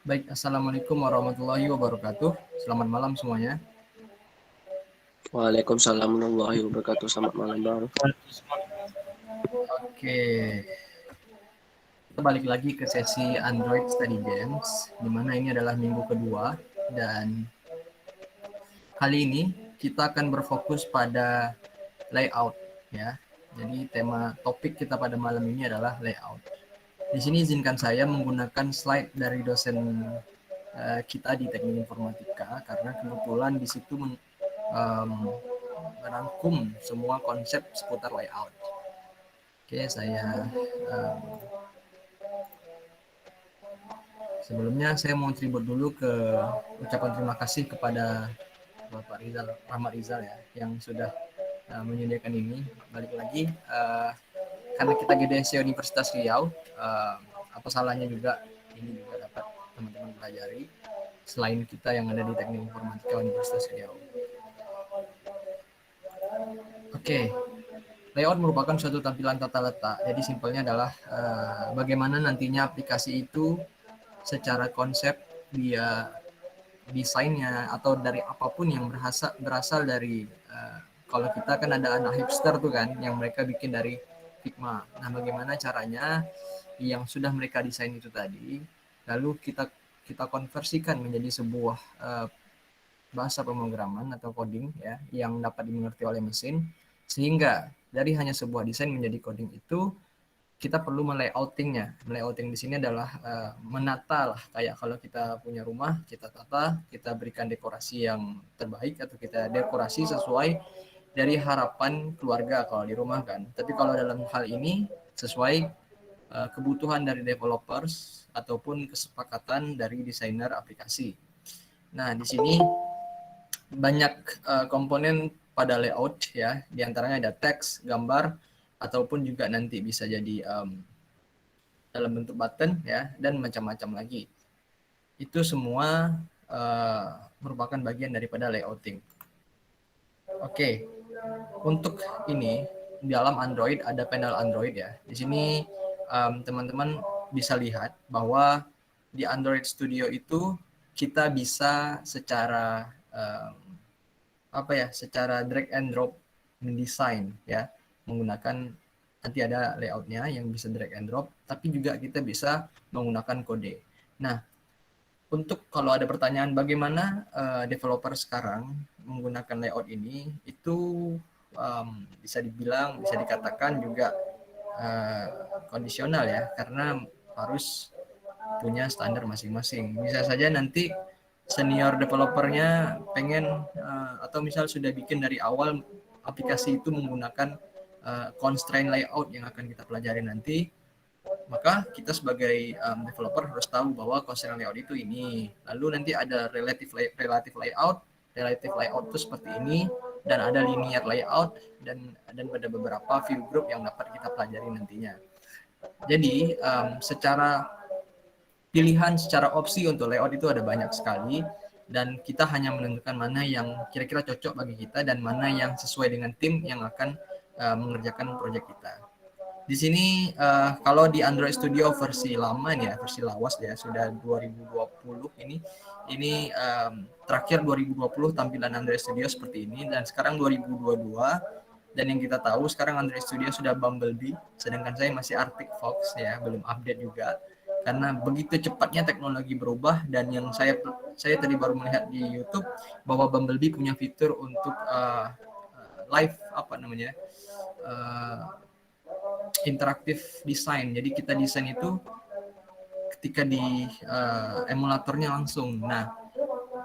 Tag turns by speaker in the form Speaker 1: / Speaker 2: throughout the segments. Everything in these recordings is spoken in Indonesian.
Speaker 1: Baik, Assalamualaikum warahmatullahi wabarakatuh. Selamat malam semuanya.
Speaker 2: Waalaikumsalam warahmatullahi wabarakatuh. Selamat malam, Bang.
Speaker 1: Oke, kita balik lagi ke sesi Android Study Games, di mana ini adalah minggu kedua, dan kali ini kita akan berfokus pada layout, ya. Jadi tema topik kita pada malam ini adalah layout. Di sini izinkan saya menggunakan slide dari dosen kita di Teknik Informatika, karena kebetulan di situ merangkum semua konsep seputar layout. Oke, sebelumnya saya mau tribut dulu ke ucapan terima kasih kepada Bapak Rahmat Rizal ya, yang sudah menyediakan ini. Balik lagi, karena kita GDSC Universitas Riau, apa salahnya juga ini juga dapat teman-teman pelajari selain kita yang ada di Teknik Informatika Universitas Riau. Oke, layout merupakan suatu tampilan tata letak. Jadi simpelnya adalah bagaimana nantinya aplikasi itu secara konsep dia desainnya atau dari apapun yang berasal dari kalau kita kan ada anak hipster tuh kan yang mereka bikin dari Figma. Nah, bagaimana caranya yang sudah mereka desain itu tadi lalu kita konversikan menjadi sebuah bahasa pemrograman atau coding ya yang dapat dimengerti oleh mesin, sehingga dari hanya sebuah desain menjadi coding itu kita perlu melayoutingnya. Melayouting di sini adalah menata lah, kayak kalau kita punya rumah, kita tata, kita berikan dekorasi yang terbaik atau kita dekorasi sesuai dari harapan keluarga kalau di rumah kan. Tapi kalau dalam hal ini sesuai kebutuhan dari developers ataupun kesepakatan dari desainer aplikasi. Nah, di sini banyak komponen pada layout ya, diantaranya ada teks, gambar, ataupun juga nanti bisa jadi dalam bentuk button ya, dan macam-macam lagi. Itu semua merupakan bagian daripada layouting. Oke, untuk ini di dalam Android ada panel Android ya. Di sini teman-teman bisa lihat bahwa di Android Studio itu kita bisa secara secara drag and drop mendesain ya, menggunakan nanti ada layoutnya yang bisa drag and drop, tapi juga kita bisa menggunakan kode. Nah, untuk kalau ada pertanyaan bagaimana developer sekarang menggunakan layout ini, itu bisa dikatakan juga kondisional ya, karena harus punya standar masing-masing. Bisa saja nanti senior developernya pengen atau misal sudah bikin dari awal aplikasi itu menggunakan constraint layout yang akan kita pelajari nanti, maka kita sebagai developer harus tahu bahwa constraint layout itu ini. Lalu nanti ada relative layout. Relative layout itu seperti ini, dan ada linear layout, dan pada beberapa view group yang dapat kita pelajari nantinya. Jadi pilihan secara opsi untuk layout itu ada banyak sekali, dan kita hanya menentukan mana yang kira-kira cocok bagi kita dan mana yang sesuai dengan tim yang akan mengerjakan proyek kita. Di sini kalau di Android Studio versi lama nih ya, versi lawas ya, sudah 2020 ini terakhir 2020 tampilan Android Studio seperti ini, dan sekarang 2022, dan yang kita tahu sekarang Android Studio sudah Bumblebee, sedangkan saya masih Arctic Fox ya, belum update juga. Karena begitu cepatnya teknologi berubah, dan yang saya tadi baru melihat di YouTube bahwa Bumblebee punya fitur untuk live interaktif desain. Jadi kita desain itu ketika di emulatornya langsung. Nah,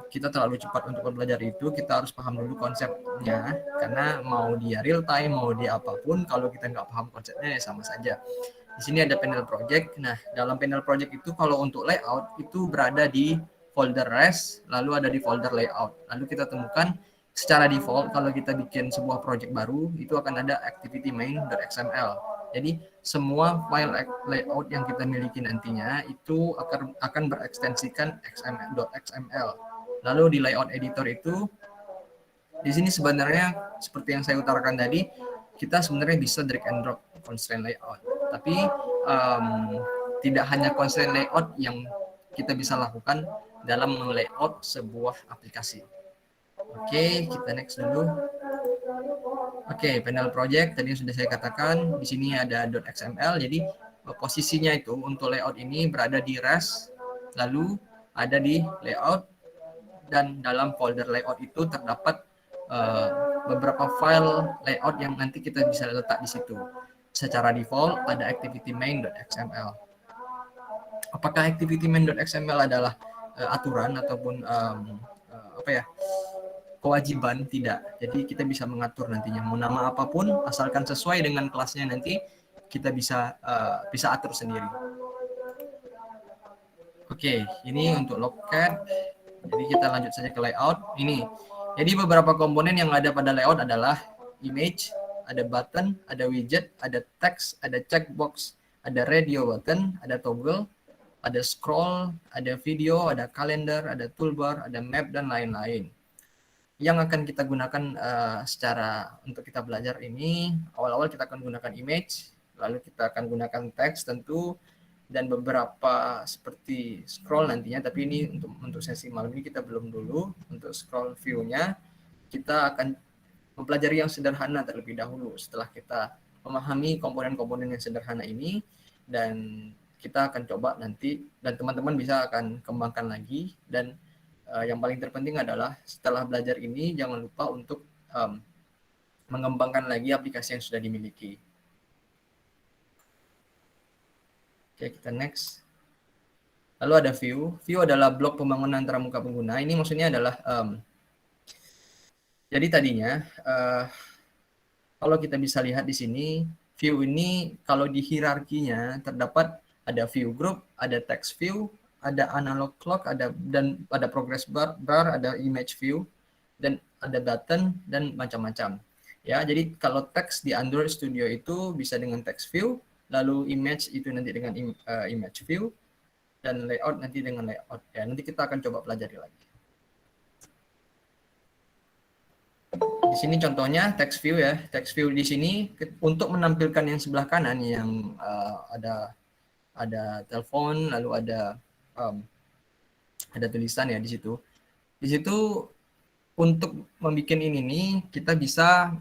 Speaker 1: kita terlalu cepat untuk belajar itu, kita harus paham dulu konsepnya, karena mau dia real time, mau dia apapun, kalau kita nggak paham konsepnya ya sama saja. Di sini ada panel project. Nah, dalam panel project itu kalau untuk layout itu berada di folder res, lalu ada di folder layout. Lalu kita temukan secara default kalau kita bikin sebuah project baru itu akan ada activity main.xml. Jadi semua file layout yang kita miliki nantinya itu akan berekstensikan xml.xml. Lalu di layout editor itu, di sini sebenarnya seperti yang saya utarakan tadi, kita sebenarnya bisa drag and drop constraint layout. Tapi tidak hanya constraint layout yang kita bisa lakukan dalam melayout sebuah aplikasi. Oke, kita next dulu. Oke, panel project tadi sudah saya katakan, di sini ada .xml, jadi posisinya itu untuk layout ini berada di res, lalu ada di layout, dan dalam folder layout itu terdapat beberapa file layout yang nanti kita bisa letak di situ. Secara default ada activity main.xml. Apakah activity main.xml adalah aturan ataupun apa ya, kewajiban? Tidak. Jadi kita bisa mengatur nantinya mau nama apapun asalkan sesuai dengan kelasnya, nanti kita bisa atur sendiri. Oke, ini untuk logcat. Jadi kita lanjut saja ke layout. Ini. Jadi beberapa komponen yang ada pada layout adalah image, ada button, ada widget, ada text, ada checkbox, ada radio button, ada toggle, ada scroll, ada video, ada kalender, ada toolbar, ada map, dan lain-lain. Yang akan kita gunakan secara untuk kita belajar ini, awal-awal kita akan gunakan image, lalu kita akan gunakan text tentu, dan beberapa seperti scroll nantinya, tapi ini untuk sesi malam ini kita belum dulu. Untuk scroll view-nya kita akan mempelajari yang sederhana terlebih dahulu. Setelah kita memahami komponen-komponen yang sederhana ini, dan kita akan coba nanti, dan teman-teman bisa akan kembangkan lagi. Dan yang paling terpenting adalah setelah belajar ini jangan lupa untuk mengembangkan lagi aplikasi yang sudah dimiliki. Oke, kita next. Lalu ada view. View adalah blok pembangunan antara muka pengguna. Ini maksudnya adalah jadi tadinya kalau kita bisa lihat di sini, view ini kalau di hierarkinya terdapat ada view group, ada text view, ada analog clock, dan ada progress bar, ada image view, dan ada button, dan macam-macam. Ya, jadi kalau text di Android Studio itu bisa dengan text view, lalu image itu nanti dengan image view, dan layout nanti dengan layout. Ya, nanti kita akan coba pelajari lagi. Di sini contohnya text view ya. Text view di sini untuk menampilkan yang sebelah kanan yang ada telepon, lalu ada tulisan ya di situ. Di situ untuk membuat ini nih kita bisa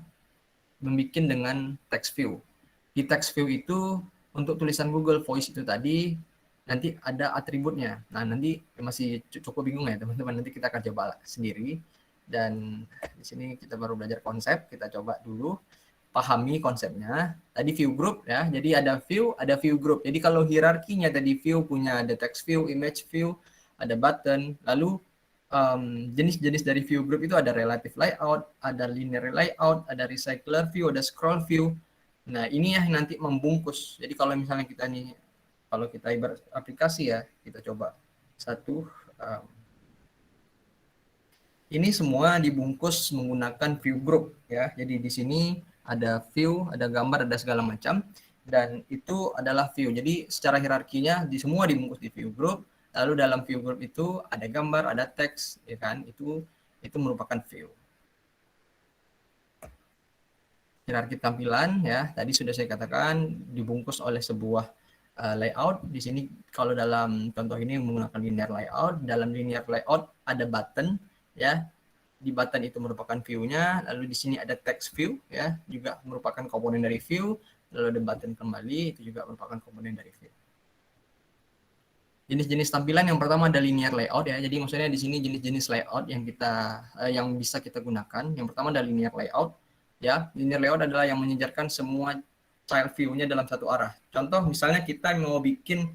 Speaker 1: membuat dengan text view. Di text view itu untuk tulisan Google Voice itu tadi nanti ada atributnya. Nah, nanti masih cukup bingung ya teman-teman, nanti kita akan coba sendiri. Dan di sini kita baru belajar konsep, kita coba dulu pahami konsepnya. Tadi view group ya, jadi ada view group. Jadi kalau hierarkinya tadi view punya ada text view, image view, ada button, lalu jenis-jenis dari view group itu ada relative layout, ada linear layout, ada recycler view, ada scroll view. Nah, ini yang nanti membungkus. Jadi kalau misalnya kita nih, kalau kita ibarat aplikasi ya, kita coba satu. Ini semua dibungkus menggunakan view group ya. Jadi di sini ada view, ada gambar, ada segala macam, dan itu adalah view. Jadi secara hierarkinya di semua dibungkus di view group. Lalu dalam view group itu ada gambar, ada teks, ya kan? Itu merupakan view. Hierarki tampilan ya, tadi sudah saya katakan dibungkus oleh sebuah layout. Di sini kalau dalam contoh ini menggunakan linear layout. Dalam linear layout ada button ya. Di button itu merupakan view-nya, lalu di sini ada text view ya, juga merupakan komponen dari view, lalu ada button kembali, itu juga merupakan komponen dari view. Jenis-jenis tampilan yang pertama ada linear layout ya. Jadi maksudnya di sini jenis-jenis layout yang bisa kita gunakan. Yang pertama ada linear layout ya. Linear layout adalah yang menyejarkan semua child view-nya dalam satu arah. Contoh misalnya kita mau bikin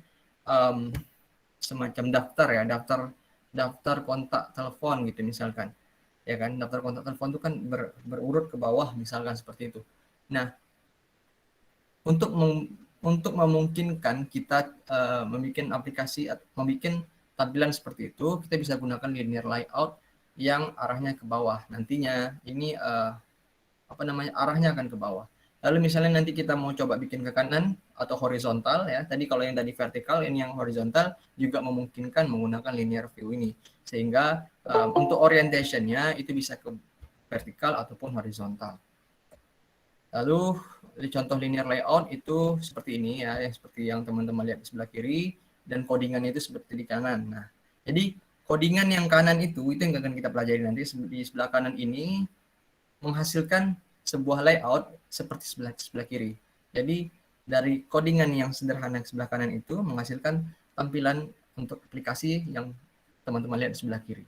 Speaker 1: semacam daftar ya, daftar kontak telepon gitu misalkan. Ya kan, daftar kontak telepon itu kan berurut ke bawah misalkan seperti itu. Nah, untuk memungkinkan kita membuat aplikasi, membuat tampilan seperti itu, kita bisa gunakan linear layout yang arahnya ke bawah. Nantinya ini arahnya akan ke bawah. Lalu misalnya nanti kita mau coba bikin ke kanan atau horizontal ya. Tadi kalau yang tadi vertikal, ini yang horizontal juga memungkinkan menggunakan linear view ini. Sehingga untuk orientation-nya itu bisa ke vertikal ataupun horizontal. Lalu contoh linear layout itu seperti ini ya, seperti yang teman-teman lihat di sebelah kiri. dan codingannya itu seperti di kanan. Nah, jadi codingan yang kanan itu yang akan kita pelajari nanti. Di sebelah kanan ini menghasilkan sebuah layout seperti sebelah kiri. Jadi dari codingan yang sederhana sebelah kanan itu menghasilkan tampilan untuk aplikasi yang teman-teman lihat di sebelah kiri.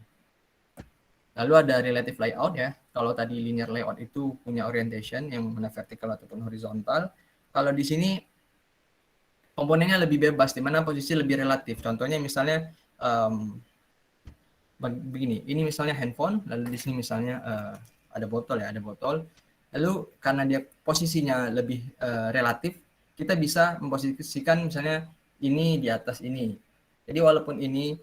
Speaker 1: Lalu ada relative layout ya. Kalau tadi linear layout itu punya orientation yang mana vertikal ataupun horizontal. Kalau di sini komponennya lebih bebas, di mana posisi lebih relatif. Contohnya misalnya begini, ini misalnya handphone, lalu di sini misalnya ada botol ya, ada botol. Lalu karena dia posisinya lebih relatif, kita bisa memposisikan misalnya ini di atas ini. Jadi walaupun ini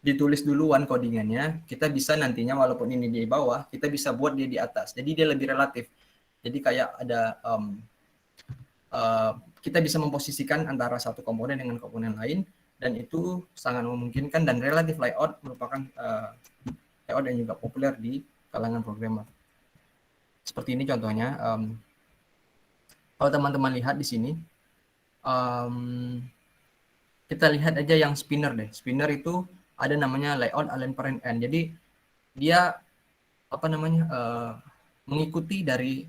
Speaker 1: ditulis duluan codingannya, kita bisa nantinya walaupun ini di bawah, kita bisa buat dia di atas. Jadi dia lebih relatif. Jadi kayak ada kita bisa memposisikan antara satu komponen dengan komponen lain, dan itu sangat memungkinkan, dan relative layout merupakan layout yang juga populer di kalangan programmer. Seperti ini contohnya. Kalau teman-teman lihat di sini, kita lihat aja yang spinner deh. Spinner itu ada namanya layout align parent end. Jadi dia mengikuti dari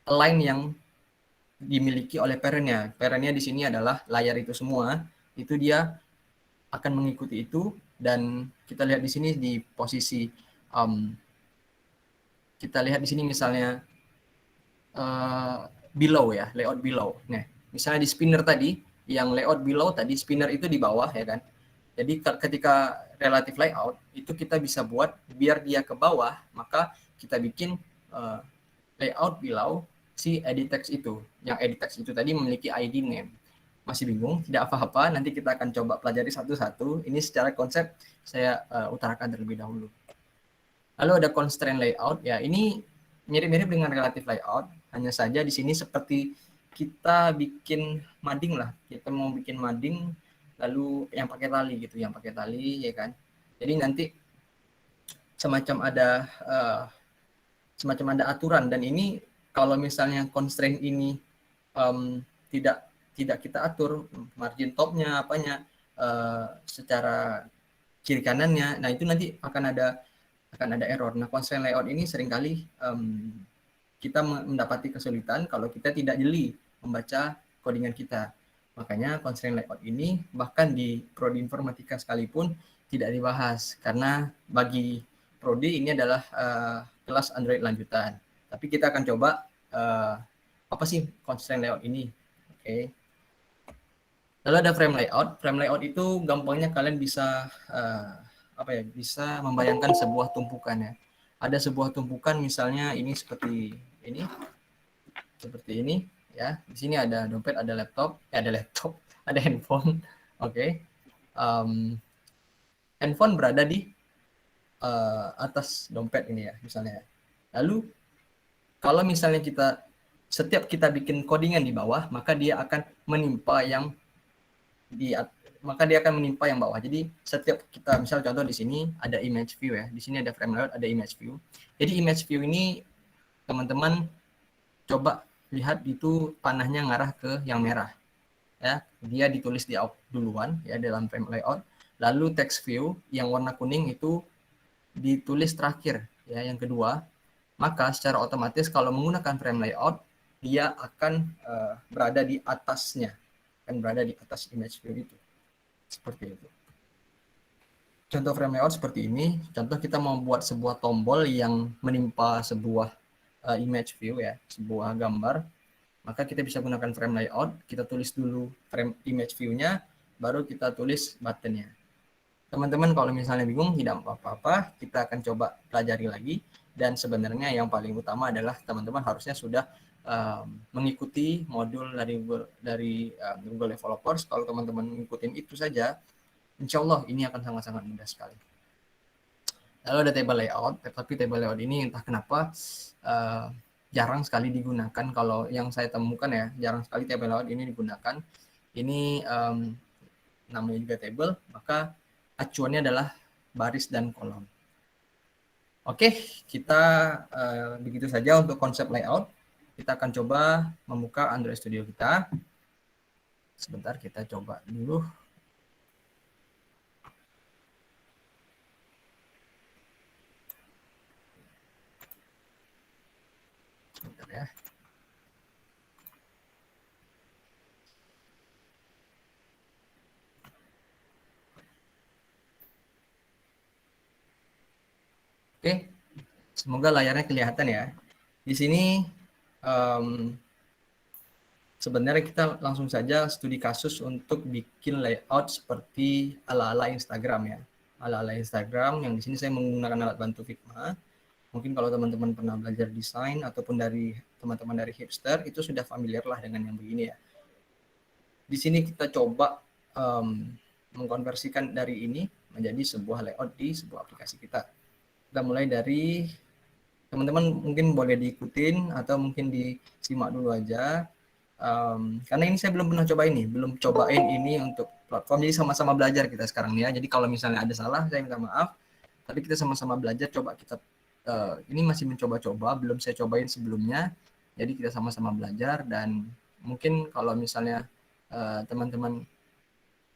Speaker 1: align yang dimiliki oleh parentnya. Parentnya di sini adalah layar itu semua. Itu dia akan mengikuti itu, dan kita lihat di sini di posisi kita lihat di sini misalnya below ya, layout below. Nah, misalnya di spinner tadi, yang layout below tadi, spinner itu di bawah ya kan. Jadi ketika relative layout itu kita bisa buat biar dia ke bawah, maka kita bikin layout below si edit text itu. Yang edit text itu tadi memiliki ID name. Masih bingung? Tidak apa-apa, nanti kita akan coba pelajari satu-satu. Ini secara konsep saya utarakan terlebih dahulu. Lalu ada constraint layout, ya ini mirip-mirip dengan relative layout, hanya saja di sini seperti kita bikin mading lah. Kita mau bikin mading, lalu yang pakai tali gitu, yang pakai tali ya kan. Jadi nanti semacam ada aturan, dan ini kalau misalnya constraint ini tidak kita atur margin topnya apanya secara kiri kanannya, nah itu nanti akan ada error. Nah, constraint layout ini seringkali kita mendapati kesulitan kalau kita tidak jeli membaca codingan kita. Makanya constraint layout ini bahkan di prodi informatika sekalipun tidak dibahas, karena bagi prodi ini adalah kelas Android lanjutan. Tapi kita akan coba apa sih constraint layout ini. Oke. Lalu ada frame layout. Frame layout itu gampangnya kalian bisa bisa membayangkan sebuah tumpukan ya. Ada sebuah tumpukan misalnya ini seperti ini ya. Di sini ada dompet, ada laptop, ada handphone. Oke. Handphone berada di atas dompet ini ya misalnya. Lalu kalau misalnya setiap kita bikin codingan di bawah, maka dia akan menimpa yang bawah. Jadi setiap kita misal contoh di sini ada image view ya. Di sini ada frame layout, ada image view. Jadi image view ini teman-teman coba lihat itu panahnya ngarah ke yang merah. Ya, dia ditulis di out duluan ya dalam frame layout. Lalu text view yang warna kuning itu ditulis terakhir ya, yang kedua. Maka secara otomatis kalau menggunakan frame layout dia akan berada di atasnya, akan berada di atas image view itu. Seperti itu. Contoh frame layout seperti ini. Contoh kita mau buat sebuah tombol yang menimpa sebuah image view ya, sebuah gambar. Maka kita bisa gunakan frame layout. Kita tulis dulu frame image view-nya, baru kita tulis button-nya. Teman-teman kalau misalnya bingung, tidak apa-apa. Kita akan coba pelajari lagi. Dan sebenarnya yang paling utama adalah teman-teman harusnya sudah mengikuti modul dari Google Developers. Kalau teman-teman mengikuti itu saja, insya Allah ini akan sangat-sangat mudah sekali. Lalu ada table layout, tapi table layout ini entah kenapa jarang sekali digunakan. Kalau yang saya temukan ya, jarang sekali table layout ini digunakan. Ini namanya juga table, maka acuannya adalah baris dan kolom. Oke, kita begitu saja untuk konsep layout. Kita akan coba membuka Android Studio kita. Sebentar, kita coba dulu. Oke, semoga layarnya kelihatan ya. Di sini sebenarnya kita langsung saja studi kasus untuk bikin layout seperti ala-ala Instagram ya. Ala-ala Instagram yang di sini saya menggunakan alat bantu Figma. Mungkin kalau teman-teman pernah belajar desain ataupun dari teman-teman dari Hipster itu sudah familiar lah dengan yang begini ya. Di sini kita coba mengkonversikan dari ini menjadi sebuah layout di sebuah aplikasi kita. Kita mulai dari teman-teman mungkin boleh diikutin atau mungkin disimak dulu aja. Karena ini saya belum pernah coba ini, belum cobain ini untuk platform, jadi sama-sama belajar kita sekarang ya. Jadi kalau misalnya ada salah, saya minta maaf. Tapi kita sama-sama belajar, coba kita ini masih mencoba-coba, belum saya cobain sebelumnya. Jadi kita sama-sama belajar dan mungkin kalau misalnya teman-teman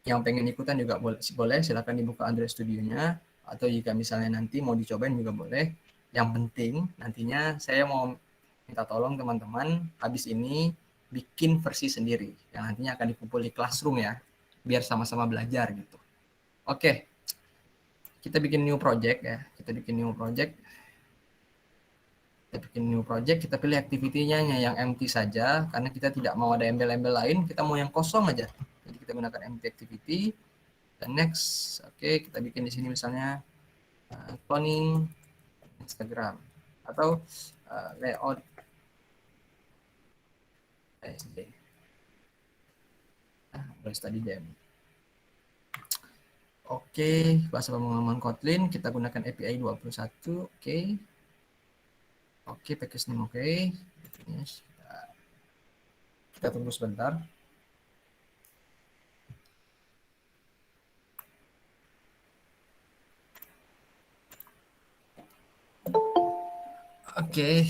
Speaker 1: yang pengen ikutan juga boleh silakan dibuka Android Studio-nya atau jika misalnya nanti mau dicobain juga boleh. Yang penting nantinya saya mau minta tolong teman-teman habis ini bikin versi sendiri yang nantinya akan dikumpul di Classroom ya, biar sama-sama belajar gitu. Oke, kita bikin new project ya. Kita bikin new project. Kita bikin new project, kita pilih activity-nya yang empty saja karena kita tidak mau ada embel-embel lain, kita mau yang kosong aja. Jadi kita gunakan empty activity. Dan next, oke, kita bikin di sini misalnya cloning Instagram atau layout SD. Study them. Oke, bahasa pemrograman Kotlin kita gunakan API 21. Oke. Oke, package name oke. Kita tunggu sebentar. Oke.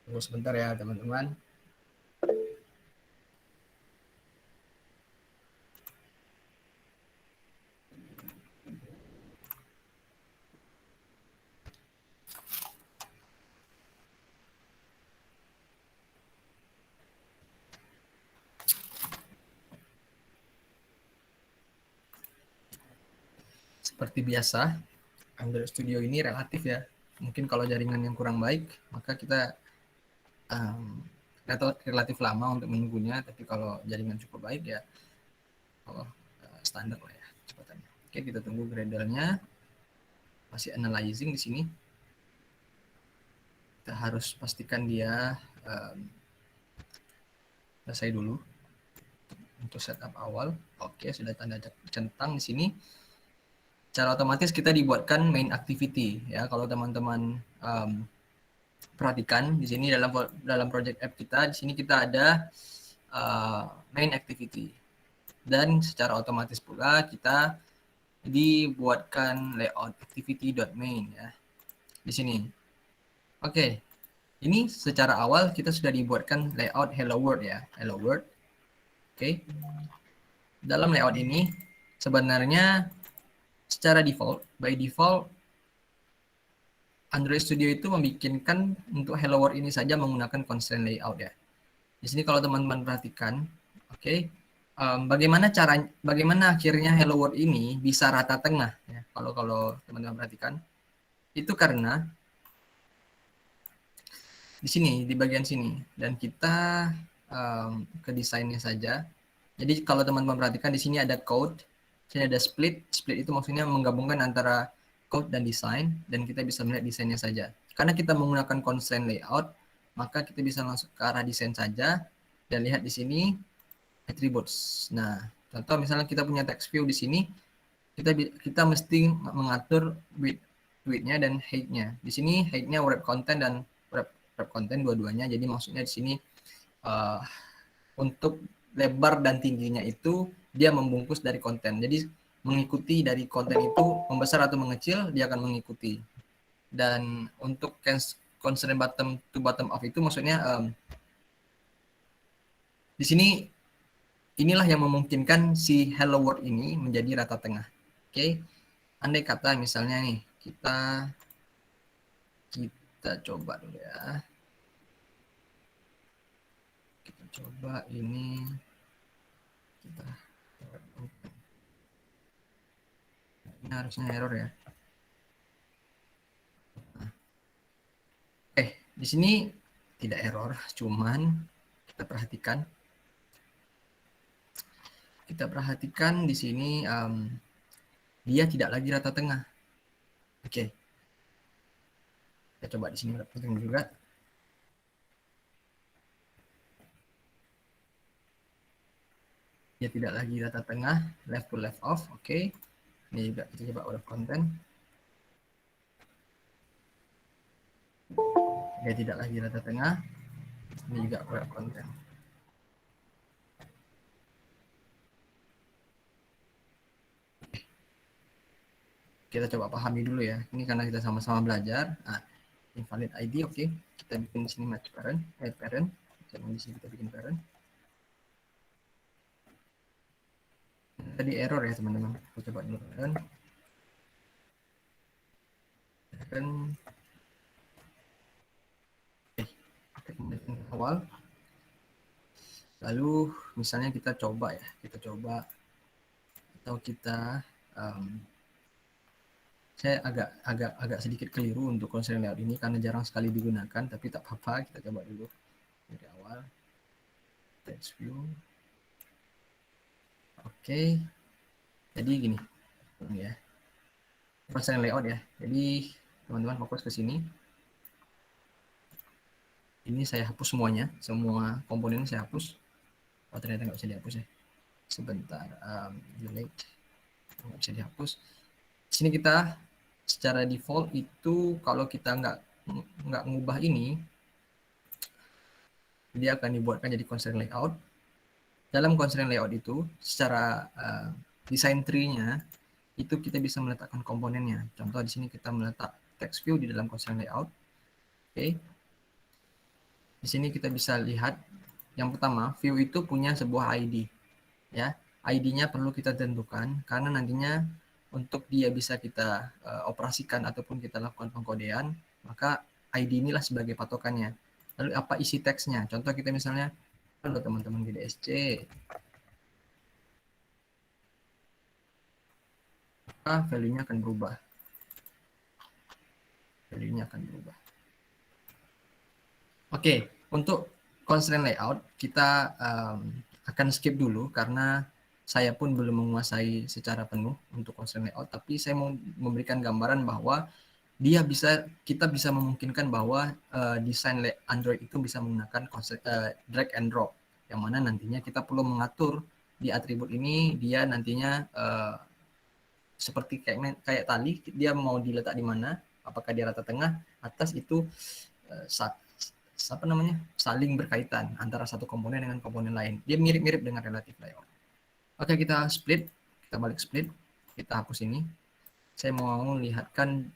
Speaker 1: Tunggu sebentar ya, teman-teman. Seperti biasa, Android Studio ini relatif ya. Mungkin kalau jaringan yang kurang baik, maka kita relatif lama untuk menunggunya. Tapi kalau jaringan cukup baik ya, standar lah ya kecepatannya. Oke, kita tunggu Gradle-nya. Masih analyzing di sini. Kita harus pastikan dia selesai dulu untuk setup awal. Oke, sudah tanda centang di sini. Secara otomatis kita dibuatkan main activity ya. Kalau teman-teman perhatikan di sini dalam project app kita, di sini kita ada main activity dan secara otomatis pula kita dibuatkan layout activity.main ya di sini. Oke, ini secara awal kita sudah dibuatkan layout hello world ya, hello world. Oke, dalam layout ini sebenarnya secara default, by default Android Studio itu membikinkan untuk Hello World ini saja menggunakan constraint layout ya. Di sini kalau teman-teman perhatikan, oke, bagaimana akhirnya Hello World ini bisa rata tengah ya. Kalau teman-teman perhatikan, itu karena di sini di bagian sini dan kita ke desainnya saja. Jadi kalau teman-teman perhatikan di sini ada code, sini ada split. Split itu maksudnya menggabungkan antara code dan desain dan kita bisa melihat desainnya saja. Karena kita menggunakan constraint layout, maka kita bisa langsung ke arah desain saja dan lihat di sini attributes. Nah, contoh misalnya kita punya text view di sini, kita mesti mengatur width-nya dan height-nya. Di sini height-nya wrap content dan wrap content dua-duanya. Jadi maksudnya di sini untuk lebar dan tingginya itu dia membungkus dari konten. Jadi mengikuti dari konten itu membesar atau mengecil dia akan mengikuti. Dan untuk constraint bottom to bottom up itu maksudnya di sini inilah yang memungkinkan si hello world ini menjadi rata tengah. Oke. Andai kata misalnya nih kita coba dulu ya. Kita coba ini kita Ini harusnya error ya. Di sini tidak error, cuman kita perhatikan di sini dia tidak lagi rata tengah. Oke, kita coba di sini rata tengah juga. Dia tidak lagi rata tengah, left to left off. Oke, ini juga kita coba out of content. Dia tidak lagi rata tengah, ini juga out of content. Kita coba pahami dulu ya. Ini karena kita sama-sama belajar. Nah, invalid ID, oke. Kita bikin di sini match parent, parent. Di sini kita bikin parent. Tadi error ya teman-teman. Kita coba dulu parent. Kita kembalikan ke awal. Lalu misalnya kita coba atau kita saya agak sedikit keliru untuk constraint layout ini karena jarang sekali digunakan, tapi tak apa-apa, kita coba dulu dari awal. Text view. Oke. Jadi gini ya. Constraint layout ya. Jadi teman-teman fokus ke sini. Ini saya hapus semuanya, semua komponen saya hapus. Oh, ternyata nggak bisa dihapus ya. Sebentar, delete. Nggak bisa dihapus. Di sini kita secara default itu kalau kita nggak ngubah ini, dia akan dibuatkan jadi constraint layout. Dalam constraint layout itu, secara design tree-nya itu kita bisa meletakkan komponennya. Contoh di sini kita meletak text view di dalam constraint layout. Oke. Di sini kita bisa lihat yang pertama, view itu punya sebuah ID. Ya, ID-nya perlu kita tentukan karena nantinya untuk dia bisa kita operasikan ataupun kita lakukan pengkodean, maka ID inilah sebagai patokannya. Lalu apa isi teksnya? Contoh kita misalnya, halo teman-teman GDSC, maka value-nya akan berubah. Oke, untuk constraint layout kita akan skip dulu karena saya pun belum menguasai secara penuh untuk constraint layout, tapi saya mau memberikan gambaran bahwa kita bisa memungkinkan bahwa desain Android itu bisa menggunakan konsep drag and drop, yang mana nantinya kita perlu mengatur di atribut ini dia nantinya seperti kayak tali, dia mau diletak di mana, apakah dia rata tengah, atas, itu saling berkaitan antara satu komponen dengan komponen lain. Dia mirip-mirip dengan relative layout. Oke, kita balik split, kita hapus ini. Saya mau lihatkan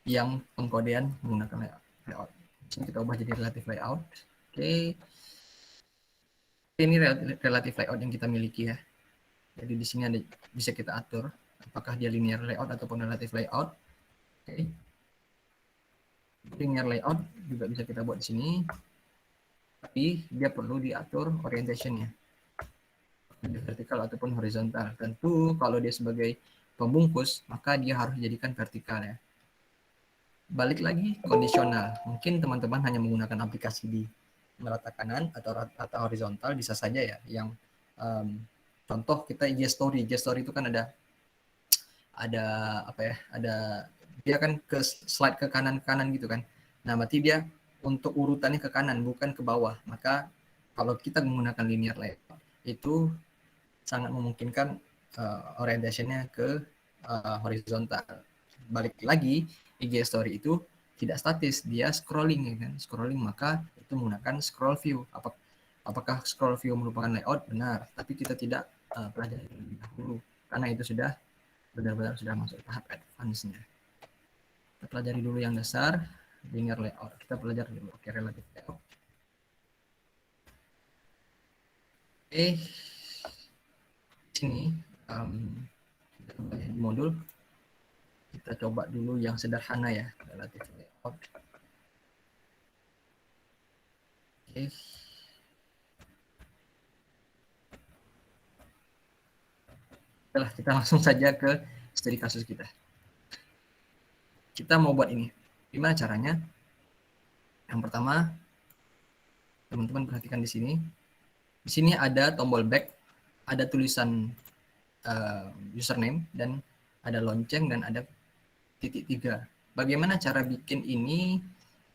Speaker 1: yang pengkodean menggunakan layout. Sini kita ubah jadi relative layout. Oke. Ini relative layout yang kita miliki ya. Jadi di sini bisa kita atur apakah dia linear layout ataupun relative layout. Oke. Linear layout juga bisa kita buat di sini. Tapi dia perlu diatur orientationnya. Vertikal ataupun horizontal. Tentu kalau dia sebagai pembungkus, maka dia harus dijadikan vertikal ya. Balik lagi kondisional. Mungkin teman-teman hanya menggunakan aplikasi di merata kanan atau rata horizontal, bisa saja ya. Yang contoh kita IG story itu kan ada apa ya? Dia kan ke slide ke kanan gitu kan. Nah, berarti dia untuk urutannya ke kanan bukan ke bawah. Maka kalau kita menggunakan linear layout itu sangat memungkinkan orientationnya ke horizontal. Balik lagi, IG story itu tidak statis, dia scrolling ya kan. Scrolling, maka itu menggunakan scroll view. Apakah scroll view merupakan layout? Benar, tapi kita tidak pelajari lebih dahulu karena itu sudah benar-benar sudah masuk tahap advance-nya. Kita pelajari dulu yang dasar, linear layout. Kita pelajari dulu relative layout. Sini modul kita coba dulu yang sederhana ya, relative layout. Kita Oke, kita langsung saja ke studi kasus kita. Kita mau buat ini. Gimana caranya? Yang pertama, teman-teman perhatikan di sini. Di sini ada tombol back, ada tulisan username, dan ada lonceng, dan ada titik 3. Bagaimana cara bikin ini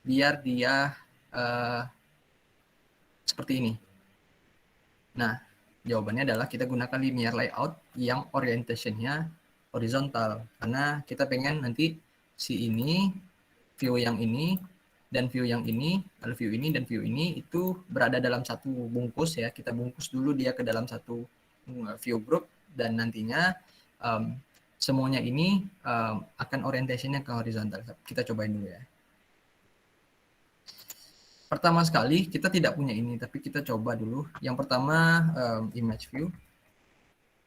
Speaker 1: biar dia seperti ini? Nah, jawabannya adalah kita gunakan linear layout yang orientation-nya horizontal. Karena kita pengen nanti si ini, view yang ini, dan view yang ini, lalu view ini dan view ini itu berada dalam satu bungkus ya. Kita bungkus dulu dia ke dalam satu view group, dan nantinya semuanya ini akan orientation-nya ke horizontal. Kita cobain dulu ya. Pertama sekali kita tidak punya ini, tapi kita coba dulu. Yang pertama image view.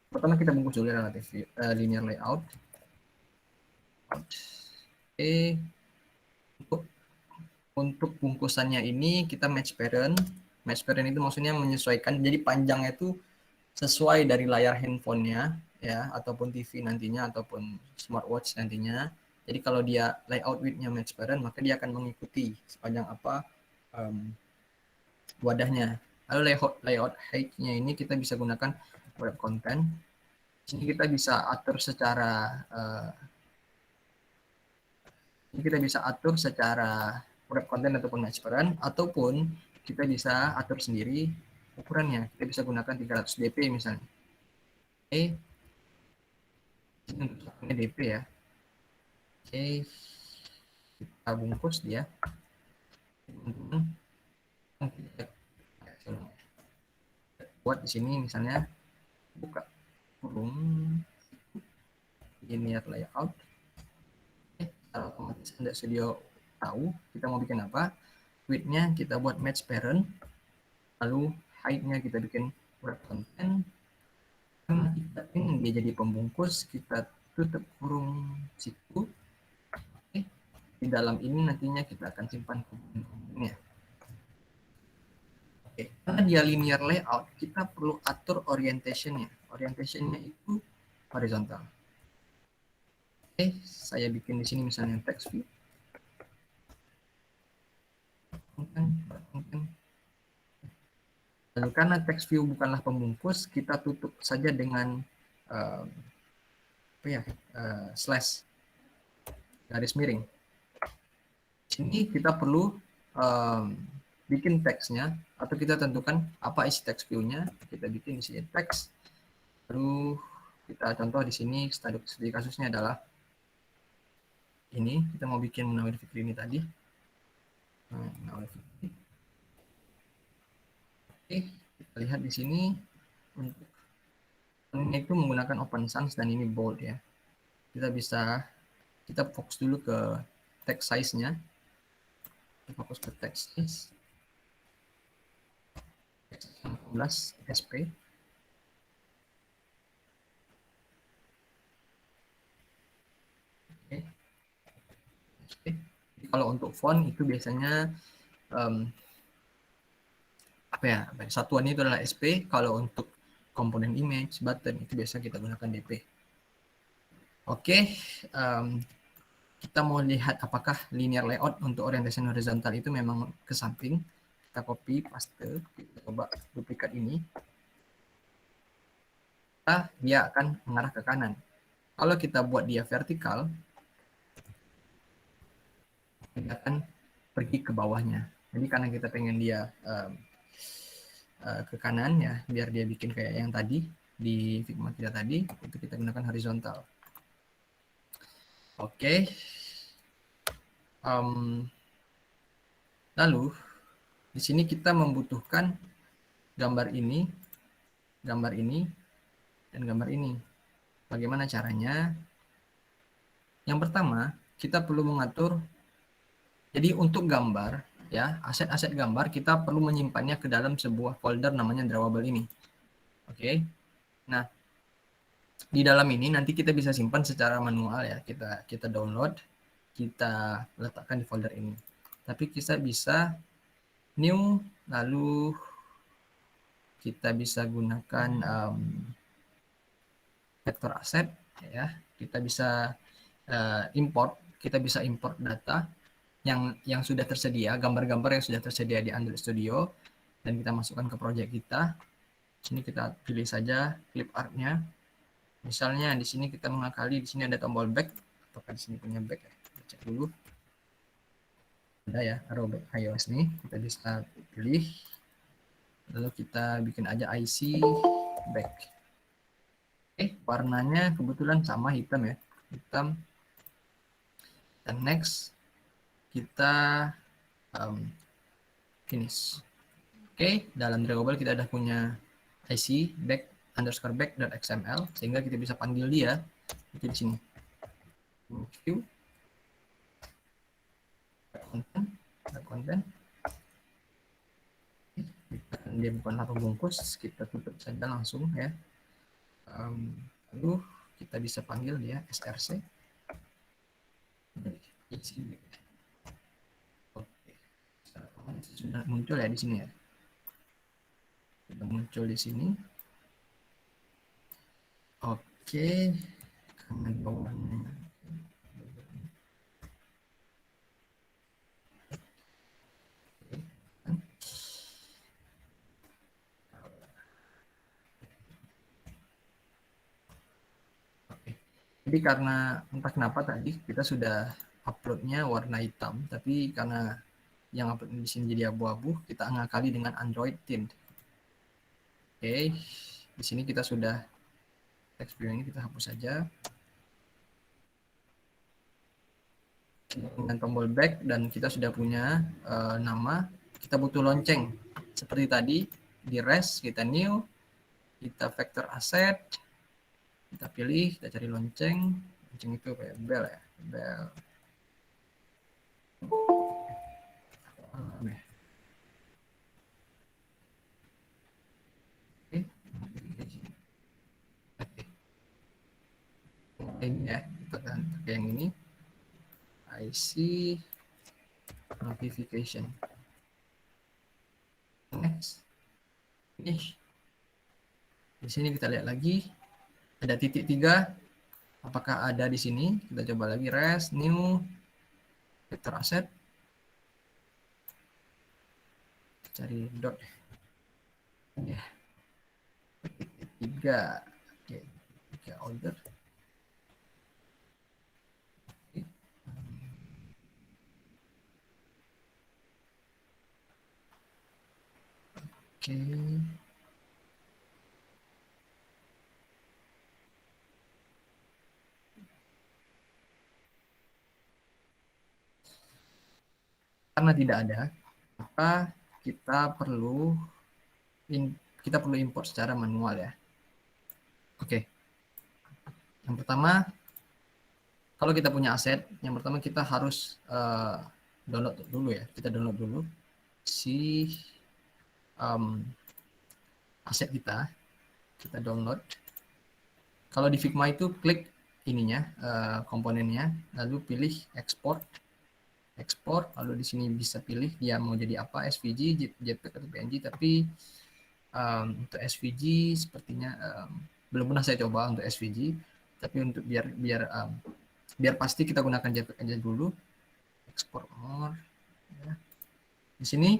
Speaker 1: Pertama kita bungkus dulu relative view, linear layout. Oke. Untuk bungkusannya ini kita match parent. Match parent itu maksudnya menyesuaikan. Jadi panjangnya itu sesuai dari layar handphonenya ya, ataupun TV nantinya, ataupun smartwatch nantinya. Jadi kalau dia layout width-nya match parent, maka dia akan mengikuti sepanjang apa wadahnya. Lalu layout height-nya ini kita bisa gunakan web content. Di sini kita bisa atur secara web content ataupun match parent, ataupun kita bisa atur sendiri ukurannya. Kita bisa gunakan 300 dp misalnya. Oke. Ini untuk dp ya. Oke. Kita bungkus dia. Buat di sini misalnya buka kurung linear layout. Kalau otomatis Anda studio tahu kita mau bikin apa, width-nya kita buat match parent, lalu height-nya kita bikin wrap content. Karena kita ingin dia jadi pembungkus, kita tutup kurung situ. Oke. Di dalam ini nantinya kita akan simpan komponennya. Oke. Karena dia linear layout, kita perlu atur orientation-nya. Orientation-nya itu horizontal. Oke, saya bikin di sini misalnya text view. Lalu karena text view bukanlah pembungkus, kita tutup saja dengan slash garis miring. Di sini kita perlu bikin teksnya, atau kita tentukan apa isi text view-nya. Kita bikin di sini teks. Lalu kita contoh di sini studi kasusnya adalah ini. Kita mau bikin Munawir Fikri ini tadi. Oke, kita lihat di sini untuk ini itu menggunakan Open Sans dan ini bold ya. Kita fokus dulu ke text size-nya. Kita fokus ke text size. 16 SP. Oke. Jadi kalau untuk font itu biasanya satuannya itu adalah SP. Kalau untuk komponen image, button itu biasa kita gunakan DP. Oke, kita mau lihat apakah linear layout untuk orientation horizontal itu memang ke samping. Kita copy, paste, kita coba duplikat ini. Dia akan mengarah ke kanan. Kalau kita buat dia vertikal, dia akan pergi ke bawahnya. Jadi karena kita pengen dia ke kanan ya, biar dia bikin kayak yang tadi di Figma kita tadi, itu kita gunakan horizontal. Oke. Lalu di sini kita membutuhkan gambar ini, dan gambar ini. Bagaimana caranya? Yang pertama, kita perlu mengatur. Jadi untuk gambar, ya, aset-aset gambar kita perlu menyimpannya ke dalam sebuah folder namanya drawable ini. Oke. Nah, di dalam ini nanti kita bisa simpan secara manual ya. Kita download, kita letakkan di folder ini. Tapi kita bisa new, lalu kita bisa gunakan vektor aset, ya kita bisa import data yang sudah tersedia, gambar-gambar yang sudah tersedia di Android Studio, dan kita masukkan ke project kita. Sini kita pilih saja clip art-nya. Misalnya di sini kita mengakali, di sini ada tombol back, apakah di sini punya back ya? Kita cek dulu. Ada ya, arrow back iOS nih, kita bisa pilih. Lalu kita bikin aja IC back. Warnanya kebetulan sama, hitam ya, hitam. Dan next kita finish. Dalam drawable kita udah punya IC back underscore back.xml, sehingga kita bisa panggil dia itu di sini. View konten. Dia bukan apa bungkus, kita tutup saja langsung ya. Lalu kita bisa panggil dia src. Oke, sudah muncul ya di sini ya. Sudah muncul di sini. Oke, karena bawahnya. Jadi karena entah kenapa tadi kita sudah uploadnya warna hitam, tapi karena yang upload di sini jadi abu-abu, kita ngakali dengan Android tint. Oke, di sini kita sudah text view ini kita hapus saja dengan tombol back, dan kita sudah punya nama. Kita butuh lonceng seperti tadi di res, kita new, kita vector asset, kita pilih, kita cari lonceng. Lonceng itu kayak bell ya, bell. Ini ya, kita kan pakai yang ini, IC notification. Next, finish. Di sini kita lihat lagi ada titik 3. Apakah ada di sini? Kita coba lagi res, new, vector asset, cari dot ya, 3. Oke, 3 order. Oke. Karena tidak ada, maka kita perlu import secara manual ya. Oke. Yang pertama, kalau kita punya aset, yang pertama kita harus download dulu ya. Kita download dulu si aset kita download. Kalau di Figma itu klik ininya, komponennya, lalu pilih export, lalu di sini bisa pilih dia mau jadi apa, SVG, JPEG atau PNG. Tapi untuk SVG sepertinya belum pernah saya coba untuk SVG, tapi untuk biar pasti kita gunakan JPEG aja dulu. Export more ya. Di sini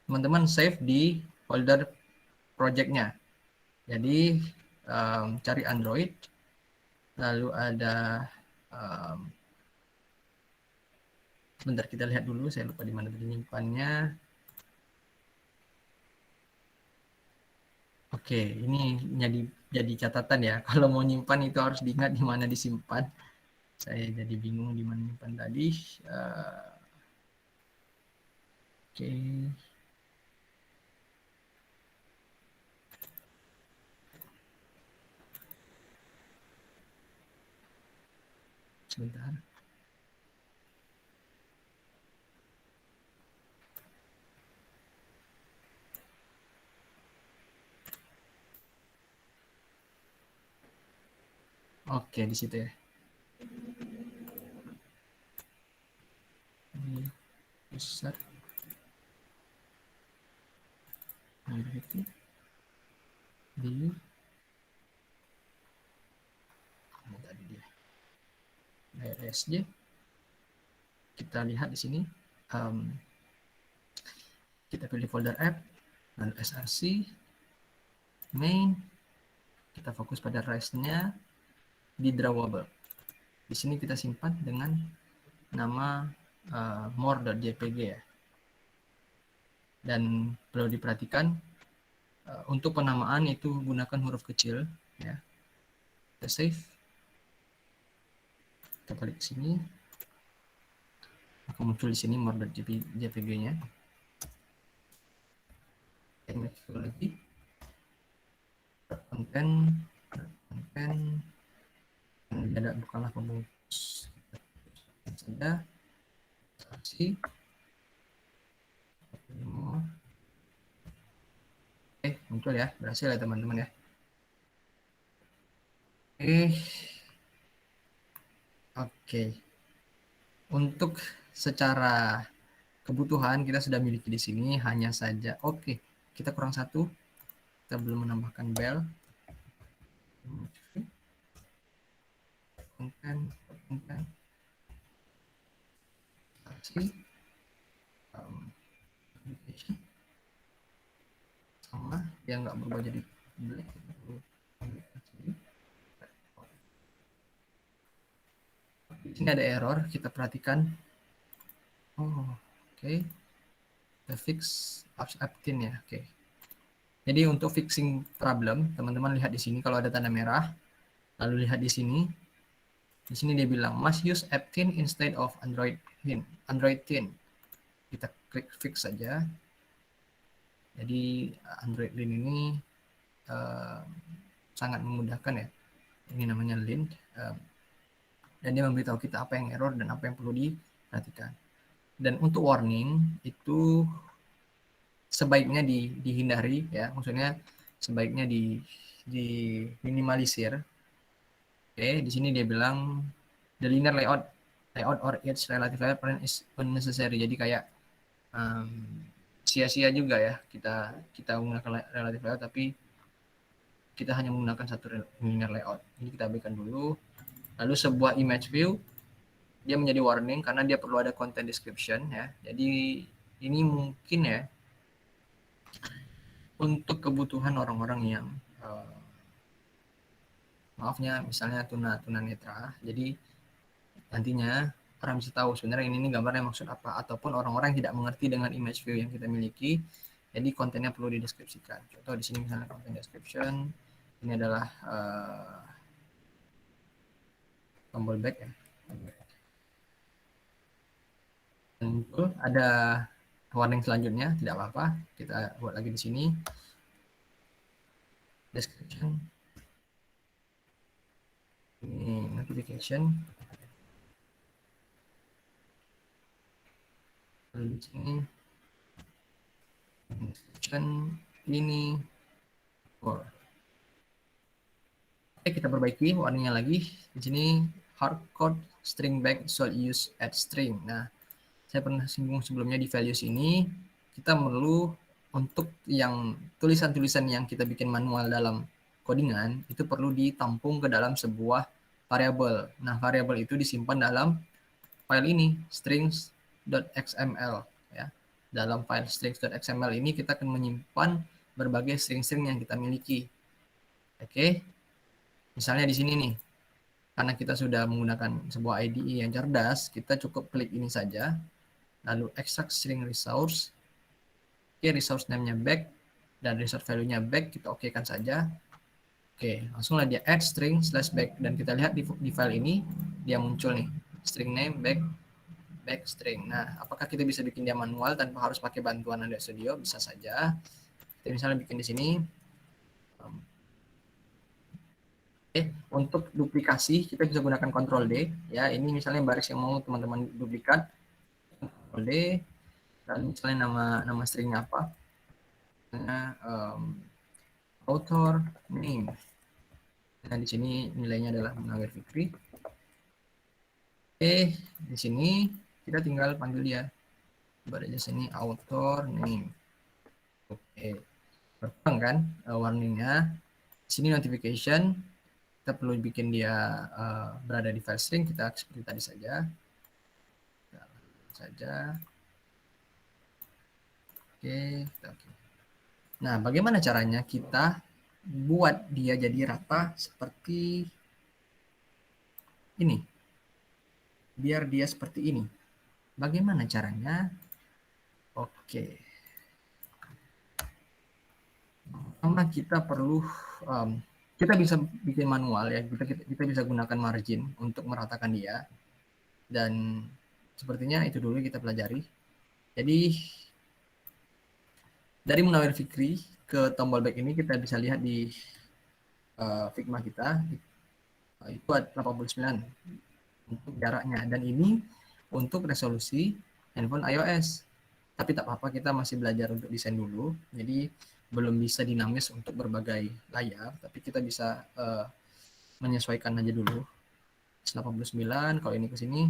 Speaker 1: teman-teman save di folder projectnya. Jadi cari Android, lalu ada sebentar kita lihat dulu, saya lupa di mana penyimpannya. Oke, ini jadi catatan ya. Kalau mau nyimpan itu harus diingat di mana disimpan. Saya jadi bingung di mana nyimpan tadi. Oke. Sebentar. Oke, di situ ya. Ini besar. Nah, itu di ISJ. Kita lihat di sini, kita pilih folder app, lalu src, main, kita fokus pada REST-nya di drawable. Di sini kita simpan dengan nama more.jpg ya. Dan perlu diperhatikan untuk penamaan itu gunakan huruf kecil ya. Kita save. Kita balik ke sini. Akan muncul di sini more.jpg-nya. Lagi. Konten ada bukanlah pembungkus saja. Saksi. Muncul ya, berhasil ya teman-teman ya. Oke. Untuk secara kebutuhan kita sudah miliki di sini, hanya saja kita kurang satu, kita belum menambahkan bel. Konten sama yang nggak berubah jadi black. Di sini ada error, kita perhatikan. The fix opt-in ya. Jadi untuk fixing problem, teman-teman lihat di sini kalau ada tanda merah, lalu lihat di sini dia bilang must use opt-in instead of Android 10. Kita klik fix saja. Jadi Android Lint ini sangat memudahkan ya. Ini namanya Lint. Dan dia memberitahu kita apa yang error dan apa yang perlu diperhatikan. Dan untuk warning itu sebaiknya dihindari ya, maksudnya sebaiknya diminimalisir. Di sini dia bilang the linear layout or its relative layout is unnecessary. Jadi kayak sia-sia juga ya kita menggunakan relative layout, tapi kita hanya menggunakan satu linear layout. Ini kita abaikan dulu. Lalu sebuah image view dia menjadi warning karena dia perlu ada content description ya. Jadi ini mungkin ya untuk kebutuhan orang-orang yang maafnya misalnya tunanetra. Jadi nantinya orang bisa tahu sebenarnya ini gambarnya maksud apa, ataupun orang-orang yang tidak mengerti dengan image view yang kita miliki. Jadi kontennya perlu dideskripsikan. Contoh di sini misalnya content description, ini adalah tombol back ya. Tentu ada warning selanjutnya, tidak apa-apa. Kita buat lagi di sini. Description. Ini notification. Lalu di sini description ini. Kita perbaiki warningnya lagi. Di sini hardcode string back should use add string. Nah, saya pernah singgung sebelumnya di values ini, kita perlu untuk yang tulisan-tulisan yang kita bikin manual dalam codingan itu perlu ditampung ke dalam sebuah variabel. Nah, variabel itu disimpan dalam file ini strings.xml ya. Dalam file strings.xml ini kita akan menyimpan berbagai string-string yang kita miliki. Misalnya di sini nih, karena kita sudah menggunakan sebuah IDE yang cerdas, kita cukup klik ini saja, lalu extract string resource, resource name-nya back, dan resource value-nya back, kita oke-kan saja. Langsunglah dia add string /back, dan kita lihat di file ini, dia muncul nih, string name back string. Nah, apakah kita bisa bikin dia manual tanpa harus pakai bantuan Android Studio? Bisa saja. Kita misalnya bikin di sini. Untuk duplikasi kita bisa gunakan Ctrl D ya. Ini misalnya baris yang mau teman-teman duplikat, Ctrl D, lalu misalnya nama stringnya apa, author name. Nah, di sini nilainya adalah Munawir Fikri. Di sini kita tinggal panggil dia. Coba aja sini author name. Berkembang kan warningnya. Di sini notification. kita perlu bikin dia berada di file string, kita seperti tadi saja. Oke, oke. Nah, bagaimana caranya kita buat dia jadi rata seperti ini? Biar dia seperti ini. Bagaimana caranya? Oke. Pertama kita perlu kita bisa bikin manual ya. Kita bisa gunakan margin untuk meratakan dia. Dan sepertinya itu dulu kita pelajari. Jadi dari Munawir Fikri ke tombol back ini kita bisa lihat di Figma kita itu ada 89 untuk jaraknya, dan ini untuk resolusi handphone iOS. Tapi tak apa-apa, kita masih belajar untuk desain dulu, jadi belum bisa dinamis untuk berbagai layar, tapi kita bisa menyesuaikan aja dulu. 89, kalau ini ke sini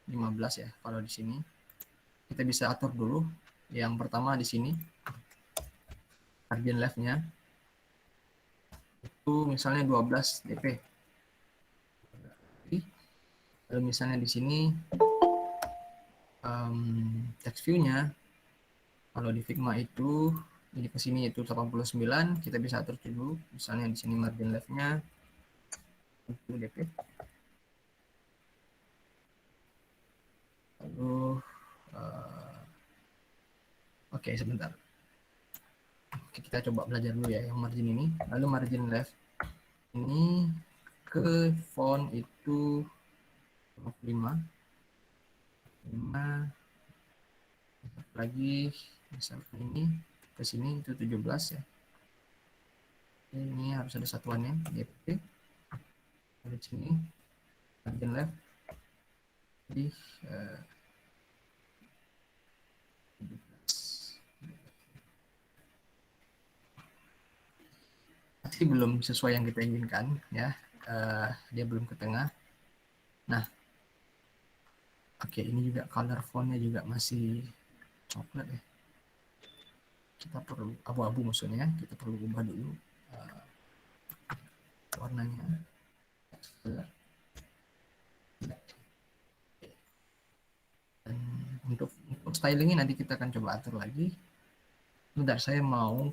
Speaker 1: 15 ya. Kalau di sini kita bisa atur dulu. Yang pertama di sini margin left-nya itu misalnya 12 dp. Lalu misalnya di sini text view-nya, kalau di Figma itu ini ke sini itu 89, kita bisa atur dulu. Misalnya di sini margin left-nya itu dp. Lalu oke, sebentar. Oke, kita coba belajar dulu ya yang margin ini. Lalu margin left ini ke font itu 5 lagi, misalkan ini ke sini itu 17 ya. Ini harus ada satuannya, dp. Di sini margin left jadi 17. Pasti belum sesuai yang kita inginkan ya. Dia belum ke tengah. Nah, oke, ini juga color fontnya juga masih coklat ya. Kita perlu abu-abu, maksudnya kita perlu ubah dulu warnanya. Dan untuk stylingnya nanti kita akan coba atur lagi. Bentar, saya mau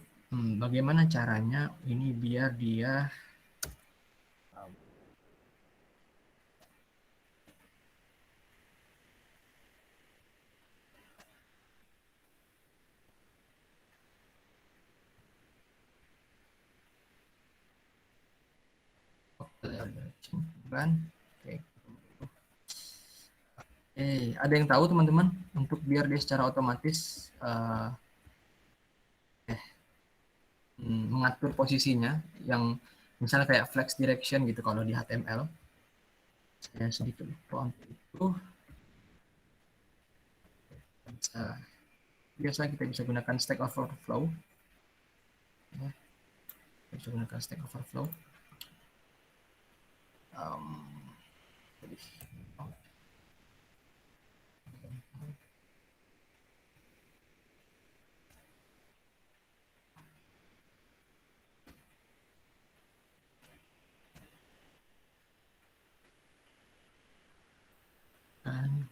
Speaker 1: bagaimana caranya ini biar dia kan. Oke. Ada yang tahu teman-teman untuk biar dia secara otomatis mengatur posisinya, yang misalnya kayak flex direction gitu kalau di HTML. Saya sedikit lupa itu. Biasa kita bisa gunakan Stack Overflow. Ya, kita bisa gunakan Stack Overflow.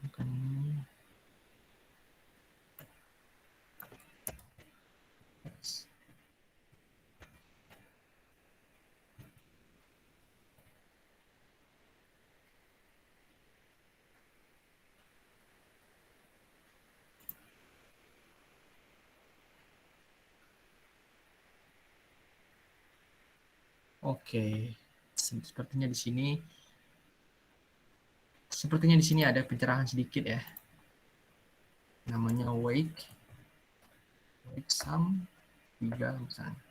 Speaker 1: Bukan ini. Oke, sepertinya di sini ada pencerahan sedikit ya. Namanya wake sum 3 misalnya.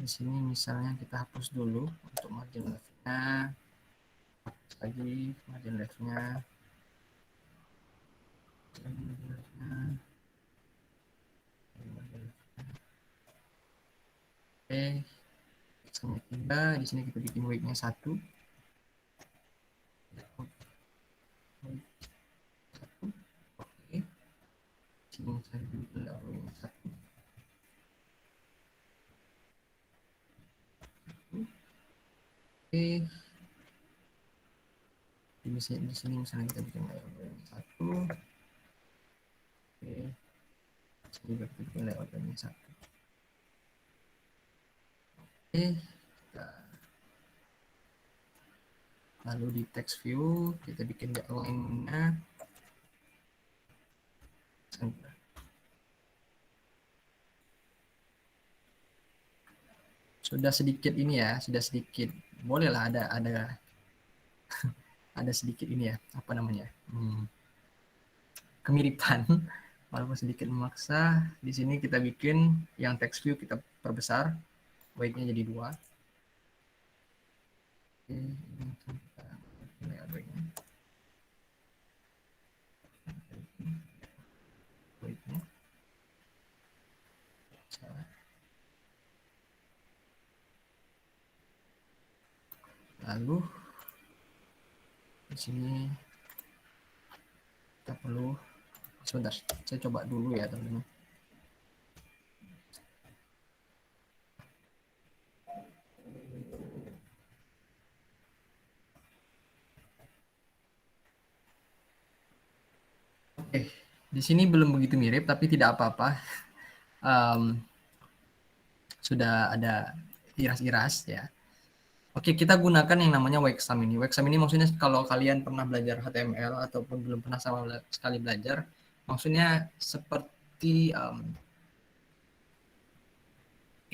Speaker 1: Di sini misalnya kita hapus dulu untuk margin left-nya. Hapus lagi margin left-nya. Oke, misalnya 3, di sini kita bikin wake-nya 1. Oke, sini misalnya Oke, di sini misalnya kita bikin layout yang satu. Oke, sini kita bikin layout yang satu. Oke, lalu di text view kita bikin line-nya. Sudah sedikit ini ya, sudah sedikit. Bolehlah ada ada sedikit ini ya, apa namanya? Kemiripan walaupun sedikit memaksa. Di sini kita bikin yang text view kita perbesar, weight-nya jadi 2. Oke, ini kita weight-nya. Weight-nya. Lalu di sini kita perlu, sebentar, saya coba dulu ya teman-teman. Oke, di sini belum begitu mirip tapi tidak apa-apa. Sudah ada iras-iras ya. Oke, kita gunakan yang namanya Wexam ini. Wexam ini maksudnya kalau kalian pernah belajar HTML ataupun belum pernah sama sekali belajar, maksudnya seperti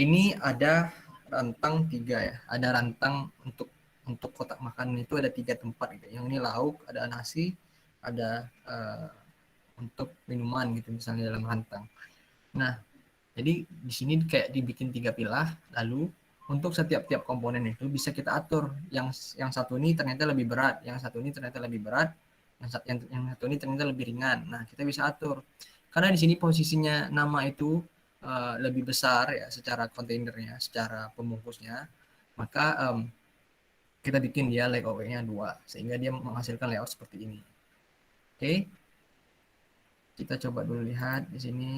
Speaker 1: ini ada rantang 3 ya. Ada rantang untuk kotak makanan itu ada 3 tempat gitu. Yang ini lauk, ada nasi, ada untuk minuman gitu misalnya dalam rantang. Nah, jadi di sini kayak dibikin 3 pilah, lalu untuk setiap komponen itu bisa kita atur. Yang satu ini ternyata lebih berat, yang satu ini ternyata lebih berat, yang satu ini ternyata lebih ringan. Nah, kita bisa atur. Karena di sini posisinya nama itu lebih besar ya secara kontainernya, secara pembungkusnya, maka kita bikin dia layout-nya 2 sehingga dia menghasilkan layout seperti ini. Oke. Kita coba dulu lihat di sini.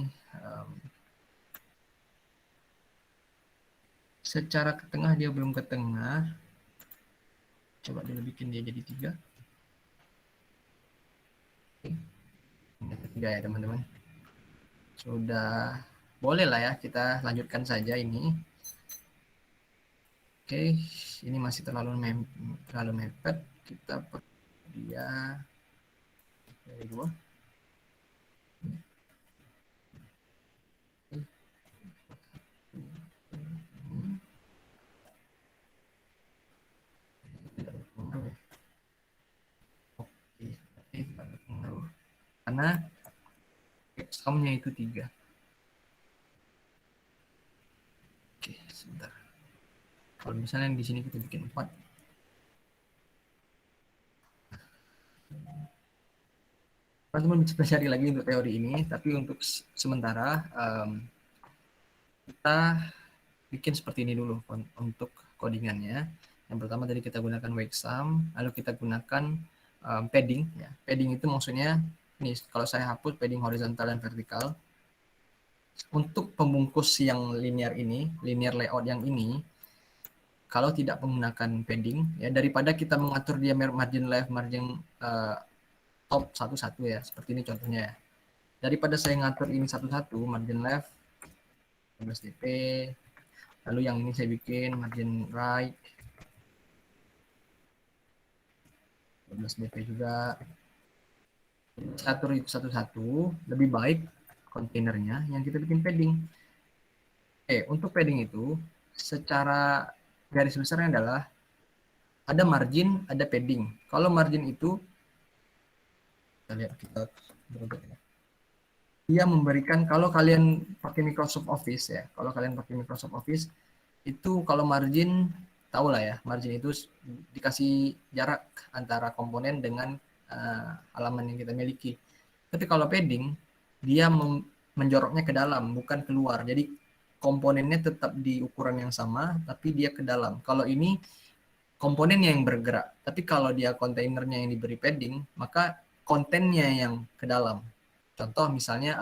Speaker 1: Secara ke tengah dia belum ke tengah. Coba dulu bikin dia jadi 3. Oke. Ini ketiga ya teman-teman. Sudah boleh lah ya, kita lanjutkan saja ini. Oke, ini masih terlalu mepet. Kita dia dari 2. Karena sum-nya itu 3. Oke, sebentar. Kalau misalnya di sini kita bikin 4. Teman-teman bisa cari lagi untuk teori ini, tapi untuk sementara kita bikin seperti ini dulu untuk codingannya. Yang pertama tadi kita gunakan Wexam, lalu kita gunakan padding. Ya. Padding itu maksudnya, nih kalau saya hapus padding horizontal dan vertikal. Untuk pembungkus yang linear ini, linear layout yang ini, kalau tidak menggunakan padding, ya daripada kita mengatur dia margin left, margin top satu-satu ya, seperti ini contohnya ya. Daripada saya ngatur ini satu-satu, margin left 12 dp, lalu yang ini saya bikin margin right 12 dp juga. Atur itu satu-satu, lebih baik kontainernya yang kita bikin padding. Untuk padding itu secara garis besarnya adalah ada margin, ada padding. Kalau margin itu kita lihat, kita berubah ya. Dia memberikan, kalau kalian pakai Microsoft Office ya, kalau kalian pakai Microsoft Office itu kalau margin, tahu lah ya, margin itu dikasih jarak antara komponen dengan halaman yang kita miliki. Tapi kalau padding, dia menjoroknya ke dalam, bukan keluar. Jadi komponennya tetap di ukuran yang sama, tapi dia ke dalam. Kalau ini komponennya yang bergerak, tapi kalau dia kontainernya yang diberi padding, maka kontennya yang ke dalam. Contoh misalnya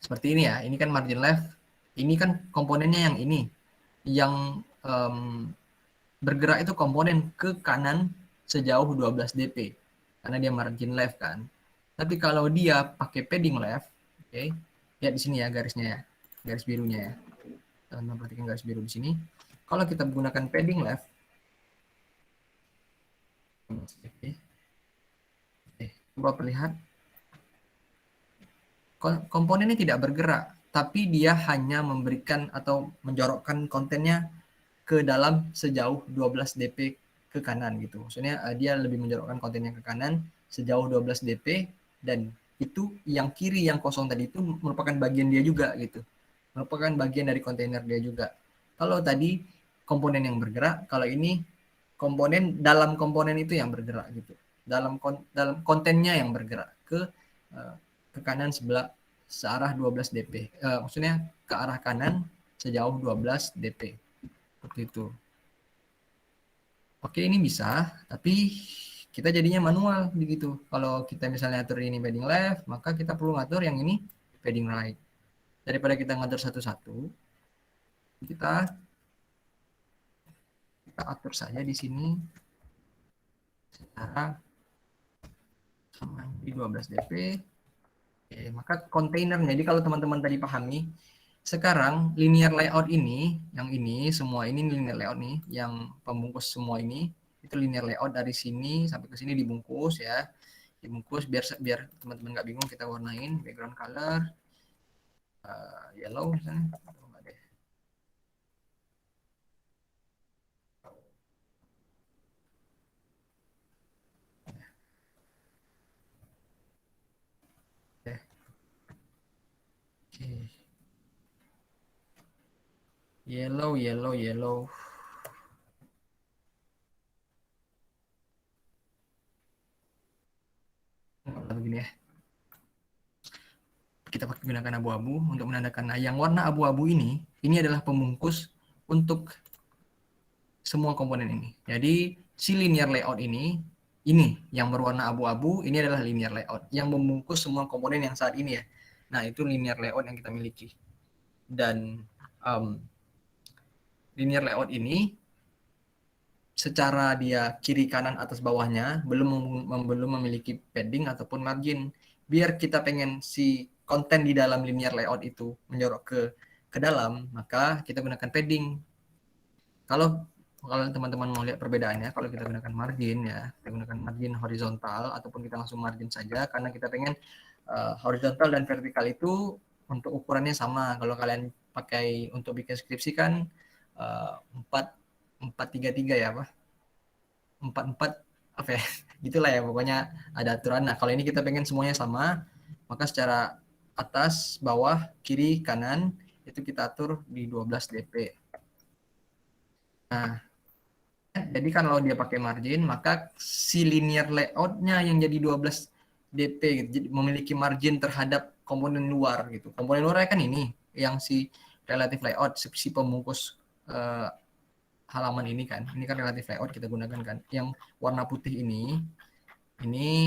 Speaker 1: Seperti ini ya, ini kan margin left, ini kan komponennya yang ini, yang bergerak itu komponen ke kanan sejauh 12 dp, karena dia margin left kan. Tapi kalau dia pakai padding left, oke, okay, lihat di sini ya garisnya ya, garis birunya ya. Teman-teman perhatikan garis biru di sini. Kalau kita menggunakan padding left, coba perlihat komponennya tidak bergerak, tapi dia hanya memberikan atau menjorokkan kontennya ke dalam sejauh 12 dp ke kanan gitu. Maksudnya dia lebih menjorokkan kontennya ke kanan sejauh 12 dp, dan itu yang kiri yang kosong tadi itu merupakan bagian dia juga gitu. Merupakan bagian dari kontainer dia juga. Kalau tadi komponen yang bergerak, kalau ini komponen dalam komponen itu yang bergerak gitu. Dalam kontennya yang bergerak ke kanan sebelah searah 12 dp. Maksudnya ke arah kanan sejauh 12 dp. Seperti itu. Oke, ini bisa, tapi kita jadinya manual begitu. Kalau kita misalnya atur ini padding left, maka kita perlu ngatur yang ini padding right. Daripada kita ngatur satu-satu, kita atur saja di sini secara sama di 12 dp. Oke, maka kontainernya, jadi kalau teman-teman tadi pahami, sekarang linear layout ini, yang ini, semua ini linear layout nih, yang pembungkus semua ini, itu linear layout dari sini sampai ke sini dibungkus ya. Dibungkus biar teman-teman nggak bingung, kita warnain background color yellow misalnya. Oke. Yellow, yellow, yellow. Begini ya. Kita pakai gunakan abu-abu untuk menandakan. Nah, yang warna abu-abu ini adalah pembungkus untuk semua komponen ini. Jadi si linear layout ini yang berwarna abu-abu, ini adalah linear layout yang membungkus semua komponen yang saat ini ya. Nah, itu linear layout yang kita miliki. Dan linear layout ini secara dia kiri kanan atas bawahnya belum memiliki padding ataupun margin. Biar kita pengen si konten di dalam linear layout itu menjorok ke dalam, maka kita gunakan padding. Kalau teman-teman mau lihat perbedaannya, kalau kita gunakan margin ya, kita gunakan margin horizontal ataupun kita langsung margin saja, karena kita pengen horizontal dan vertikal itu untuk ukurannya sama. Kalau kalian pakai untuk bikin skripsi kan 4-3-3 ya, apa? 4-4 apa ya? Gitulah ya, pokoknya ada aturan. Nah, kalau ini kita pengen semuanya sama, maka secara atas, bawah, kiri, kanan itu kita atur di 12 dp. Nah, jadi kalau dia pakai margin, maka si linear layout-nya yang jadi 12 dp gitu. Jadi memiliki margin terhadap komponen luar gitu. Komponen luar kan ini yang si relative layout, si pembungkus halaman ini kan. Ini kan relative layout kita gunakan kan. Yang warna putih ini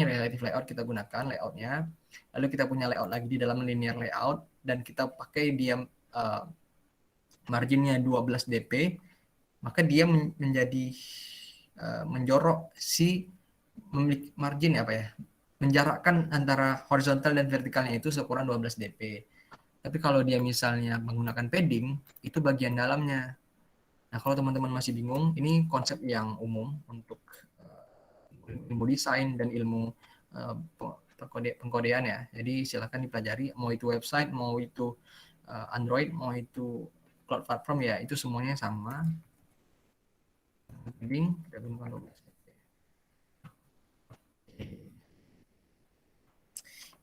Speaker 1: relative layout kita gunakan layoutnya. Lalu kita punya layout lagi di dalam linear layout dan kita pakai dia marginnya 12 dp, maka dia menjadi menjorok si memiliki margin apa ya, menjarakkan antara horizontal dan vertikalnya itu sekurang 12 dp. Tapi kalau dia misalnya menggunakan padding, itu bagian dalamnya. Nah, kalau teman-teman masih bingung, ini konsep yang umum untuk ilmu desain dan ilmu pengkodean ya. Jadi silakan dipelajari, mau itu website, mau itu Android, mau itu cloud platform ya, itu semuanya sama. Padding, kita gunakan 12 dp.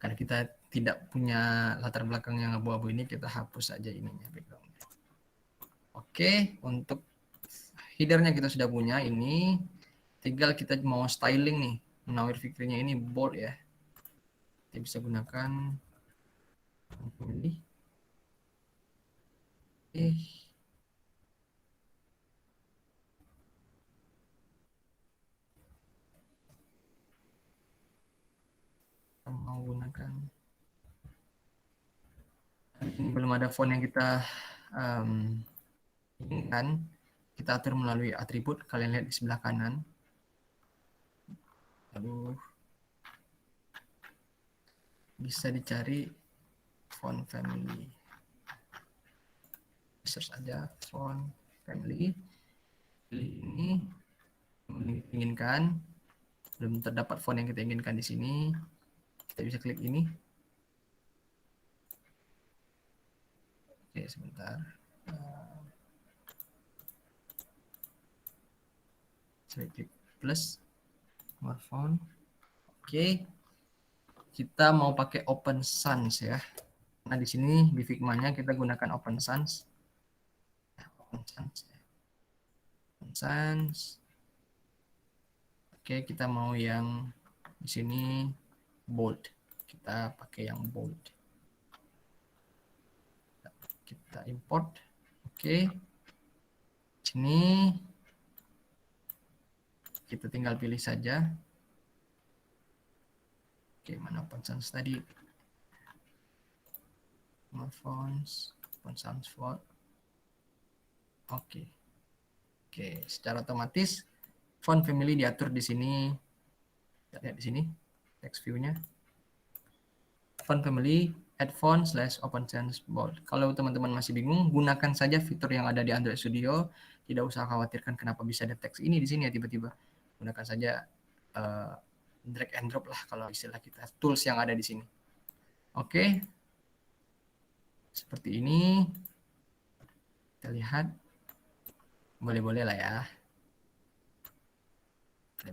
Speaker 1: Karena kita tidak punya latar belakang yang abu-abu ini, kita hapus saja ininya backgroundnya. Oke, untuk headernya kita sudah punya ini, tinggal kita mau styling nih. Munawir Fikrinya ini bold ya, kita bisa gunakan pilih. Kita mau gunakan belum ada font yang kita inginkan, kita atur melalui atribut. Kalian lihat di sebelah kanan. Lalu bisa dicari font family. Search aja font family. Pilih ini. Inginkan. Belum terdapat font yang kita inginkan di sini. Kita bisa klik ini. Oke, sebentar. Saya klik plus. More font. Oke. Kita mau pakai Open Sans ya. Nah, di sini di Figma-nya kita gunakan Open Sans. Open Sans. Open Sans. Oke, kita mau yang di sini bold. Kita pakai yang bold. Kita import. Oke. Sini kita tinggal pilih saja. Oke, mana Open Sans tadi? More fonts, Open Sans font. Oke. Oke, secara otomatis font family diatur di sini. Kita lihat di sini text view-nya. Font family add font / Open Sans bold. Kalau teman-teman masih bingung, gunakan saja fitur yang ada di Android Studio. Tidak usah khawatirkan kenapa bisa ada teks ini di sini ya tiba-tiba. Gunakan saja drag and drop lah kalau istilah kita, tools yang ada di sini. Oke. Seperti ini. Kita lihat. Boleh-boleh lah ya.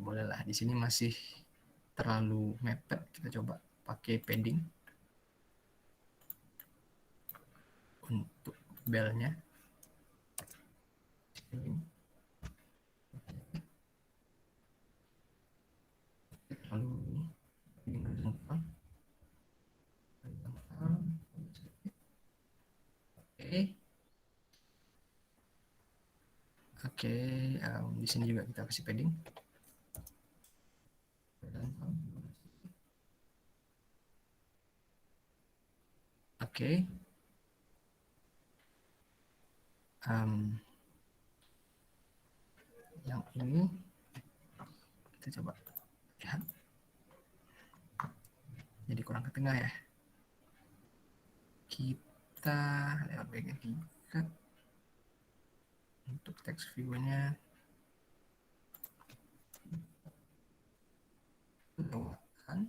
Speaker 1: Boleh lah. Di sini masih terlalu mepet. Kita coba pakai padding untuk belnya. Lalu Oke, di sini juga kita kasih padding. Oke. Yang ini kita coba lihat. Jadi kurang ke tengah ya. Kita lewat bagian 3. Untuk text view-nya lewatkan.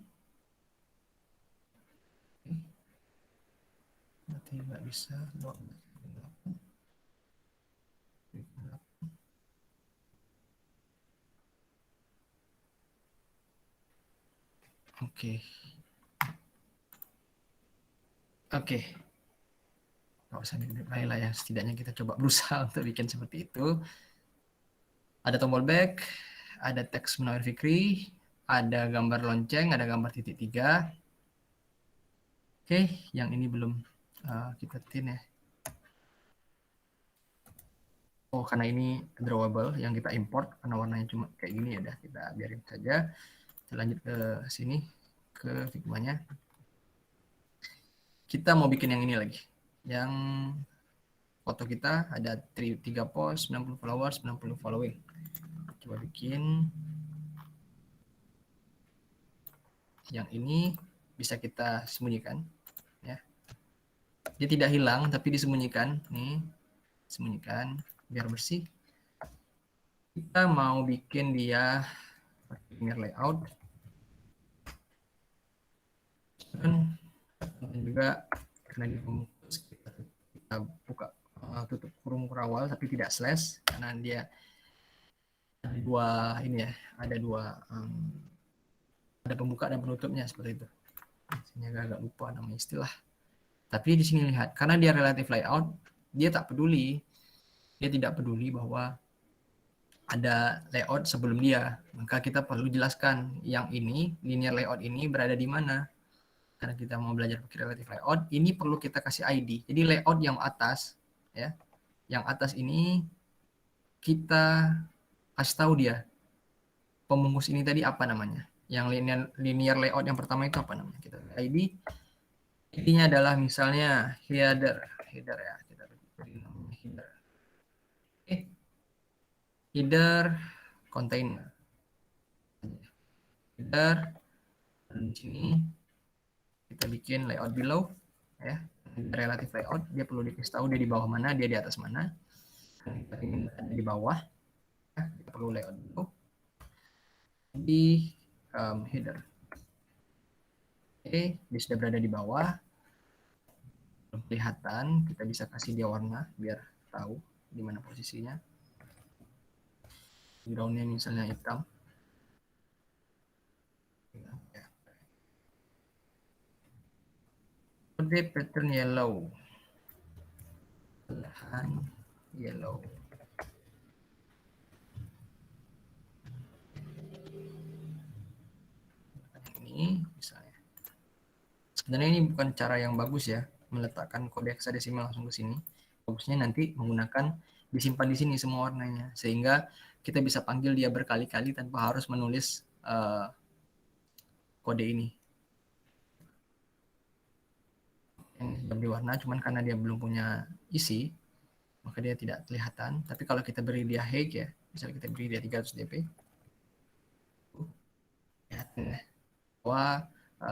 Speaker 1: Berarti nggak bisa lewat. Oke. Oke. Nggak usah dipilih lah ya. Setidaknya kita coba berusaha untuk bikin seperti itu. Ada tombol back, ada teks Munawir Fikri, ada gambar lonceng, ada gambar titik 3. Oke, yang ini belum kita tin ya. Oh, karena ini drawable yang kita import, karena warnanya cuma kayak gini ya udah kita biarin saja. Kita lanjut ke sini, ke Figma-nya. Kita mau bikin yang ini lagi. Yang foto kita ada 3 post, 90 followers, 90 following. Coba bikin yang ini, bisa kita sembunyikan ya. Dia tidak hilang tapi disembunyikan nih, sembunyikan biar bersih. Kita mau bikin dia linear layout dan juga karena dia pembungkus kita buka tutup kurung kurawal tapi tidak slash karena dia ada dua ini ya, ada dua ada pembuka dan penutupnya seperti itu. Ini agak lupa nama istilah. Tapi di sini lihat, karena dia relative layout, dia tak peduli. Dia tidak peduli bahwa ada layout sebelum dia. Maka kita perlu jelaskan yang ini, linear layout ini berada di mana. Karena kita mau belajar pakai relative layout, ini perlu kita kasih ID. Jadi layout yang atas, ya, yang atas ini kita kasih tahu dia. Pembungkus ini tadi apa namanya? Yang linear layout yang pertama itu apa namanya? Kita ID Intinya adalah misalnya header ya, kita beri namanya header. Oke. Header container. Header, dan di sini kita bikin layout below ya. Relatif layout, dia perlu dikasih tahu dia di bawah mana, dia di atas mana. Kita ingin ada di bawah, ya, kita perlu layout below di header. Oke, dia sudah berada di bawah. Kelihatan, kita bisa kasih dia warna biar tahu di mana posisinya. Backgroundnya misalnya hitam. Kode pattern yellow. Belahan yellow. Ini misalnya. Sebenarnya ini bukan cara yang bagus ya, meletakkan kode hexadesimal langsung ke sini. Bagusnya nanti menggunakan disimpan di sini semua warnanya, sehingga kita bisa panggil dia berkali-kali tanpa harus menulis kode ini. Yang sudah berwarna, cuman karena dia belum punya isi, maka dia tidak kelihatan. Tapi kalau kita beri dia height ya, misalnya kita beri dia 300 dp, ya, bahwa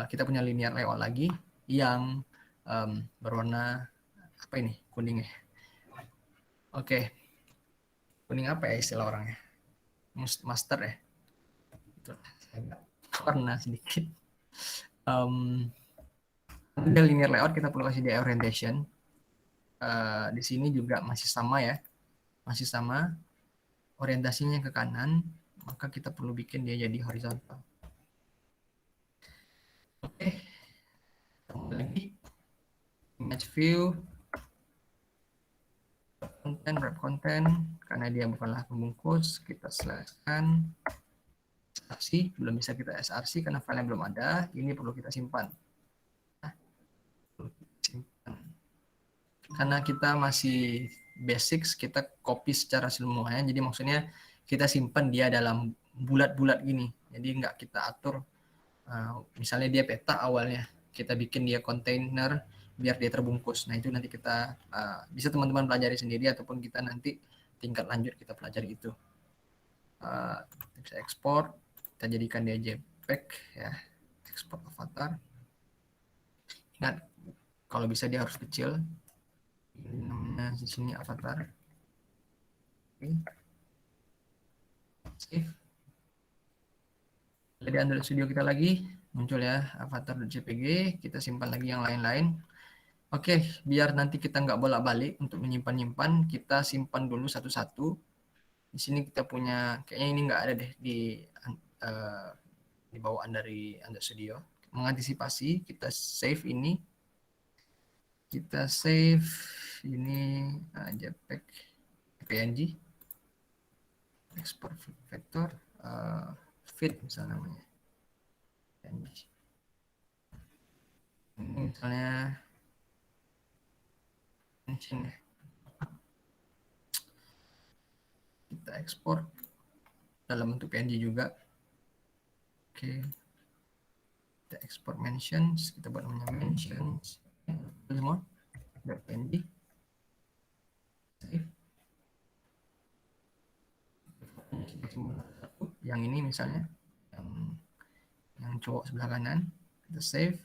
Speaker 1: kita punya linear layout lagi yang berwarna apa ini, kuning ya. Oke, kuning apa ya istilah orangnya? Master ya. Itu warna sedikit. Ada linear layout, kita perlu kasih dia orientation. Di sini juga masih sama ya, masih sama orientasinya ke kanan, maka kita perlu bikin dia jadi horizontal. Oke, tambah lagi image view, wrap content, karena dia bukanlah pembungkus, kita selesaikan. SRC, belum bisa kita SRC karena filenya belum ada, ini perlu kita simpan. Karena kita masih basics, kita copy secara semuanya, jadi maksudnya kita simpan dia dalam bulat-bulat gini, jadi nggak kita atur. Misalnya dia peta awalnya, kita bikin dia kontainer biar dia terbungkus. Nah itu nanti kita bisa teman-teman pelajari sendiri, ataupun kita nanti tingkat lanjut kita pelajari itu. Bisa ekspor, kita jadikan dia JPEG ya, ekspor avatar. Ingat, kalau bisa dia harus kecil. Namanya di sini avatar. Oke. Save. Di Android Studio kita lagi muncul ya avatar.jpg, kita simpan lagi yang lain-lain. Oke, biar nanti kita nggak bolak-balik untuk menyimpan-nyimpan, kita simpan dulu satu-satu. Di sini kita punya, kayaknya ini nggak ada deh di bawaan dari Android Studio. Mengantisipasi, kita save ini. Kita save ini JPEG, PNG, export vector, fit misalnya namanya. PNG. Ini misalnya mention ya. Kita ekspor dalam bentuk PNG juga. Oke. Kita ekspor mentions, kita buat namanya mentions. Semua .png. Save. Yang ini misalnya yang cowok sebelah kanan, kita save,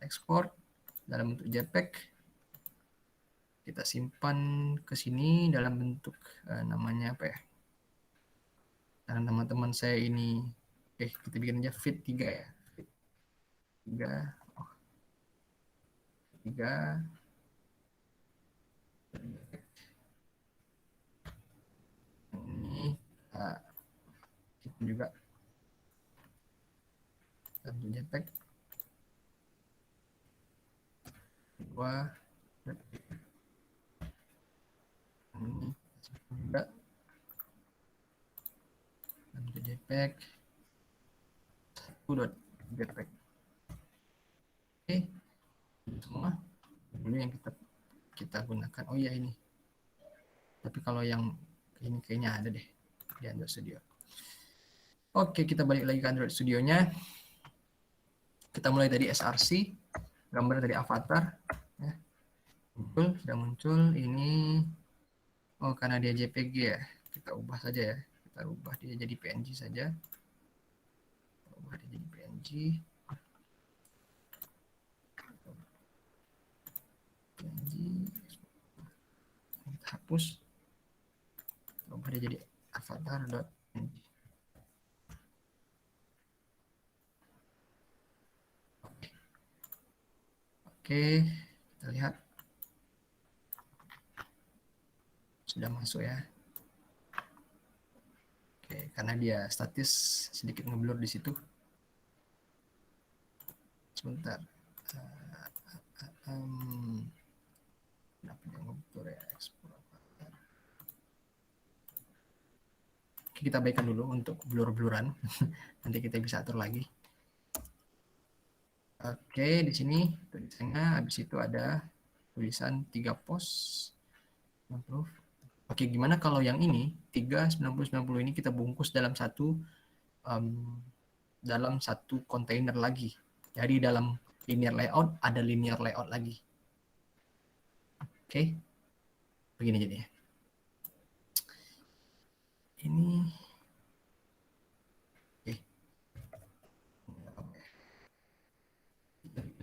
Speaker 1: ekspor dalam bentuk JPEG, kita simpan ke sini dalam bentuk namanya apa ya, dan teman-teman saya ini, kita bikin aja fit 3 ya, fit 3, oh, 3 ini kita juga dalam JPEG 2 ini juga dalam JPEG 1.jpg. Oke, semua dulu yang kita gunakan. Oh iya ini, tapi kalau yang ini kayaknya ada deh di Android Studio. Oke, kita balik lagi ke Android Studio-nya. Kita mulai dari SRC. gambar dari avatar. Ya. Sudah muncul. Ini, oh karena dia JPG ya, kita ubah saja ya. Kita ubah dia jadi PNG saja. Kita ubah dia jadi PNG. PNG. Kita hapus. Kita ubah dia jadi avatar.png. Oke, kita lihat. Sudah masuk ya. Oke, karena dia statis sedikit ngeblur di situ. Sebentar. Kenapa dia ngeblur ya? Ekspor avatar. Oke, kita baikkan dulu untuk blur-bluran. Nanti kita bisa atur lagi. Oke, di sini tulisannya, habis itu ada tulisan 3 pos 90. Oke, gimana kalau yang ini 3 90 ini kita bungkus dalam satu kontainer lagi. Jadi dalam linear layout ada linear layout lagi. Oke, begini jadinya. Ini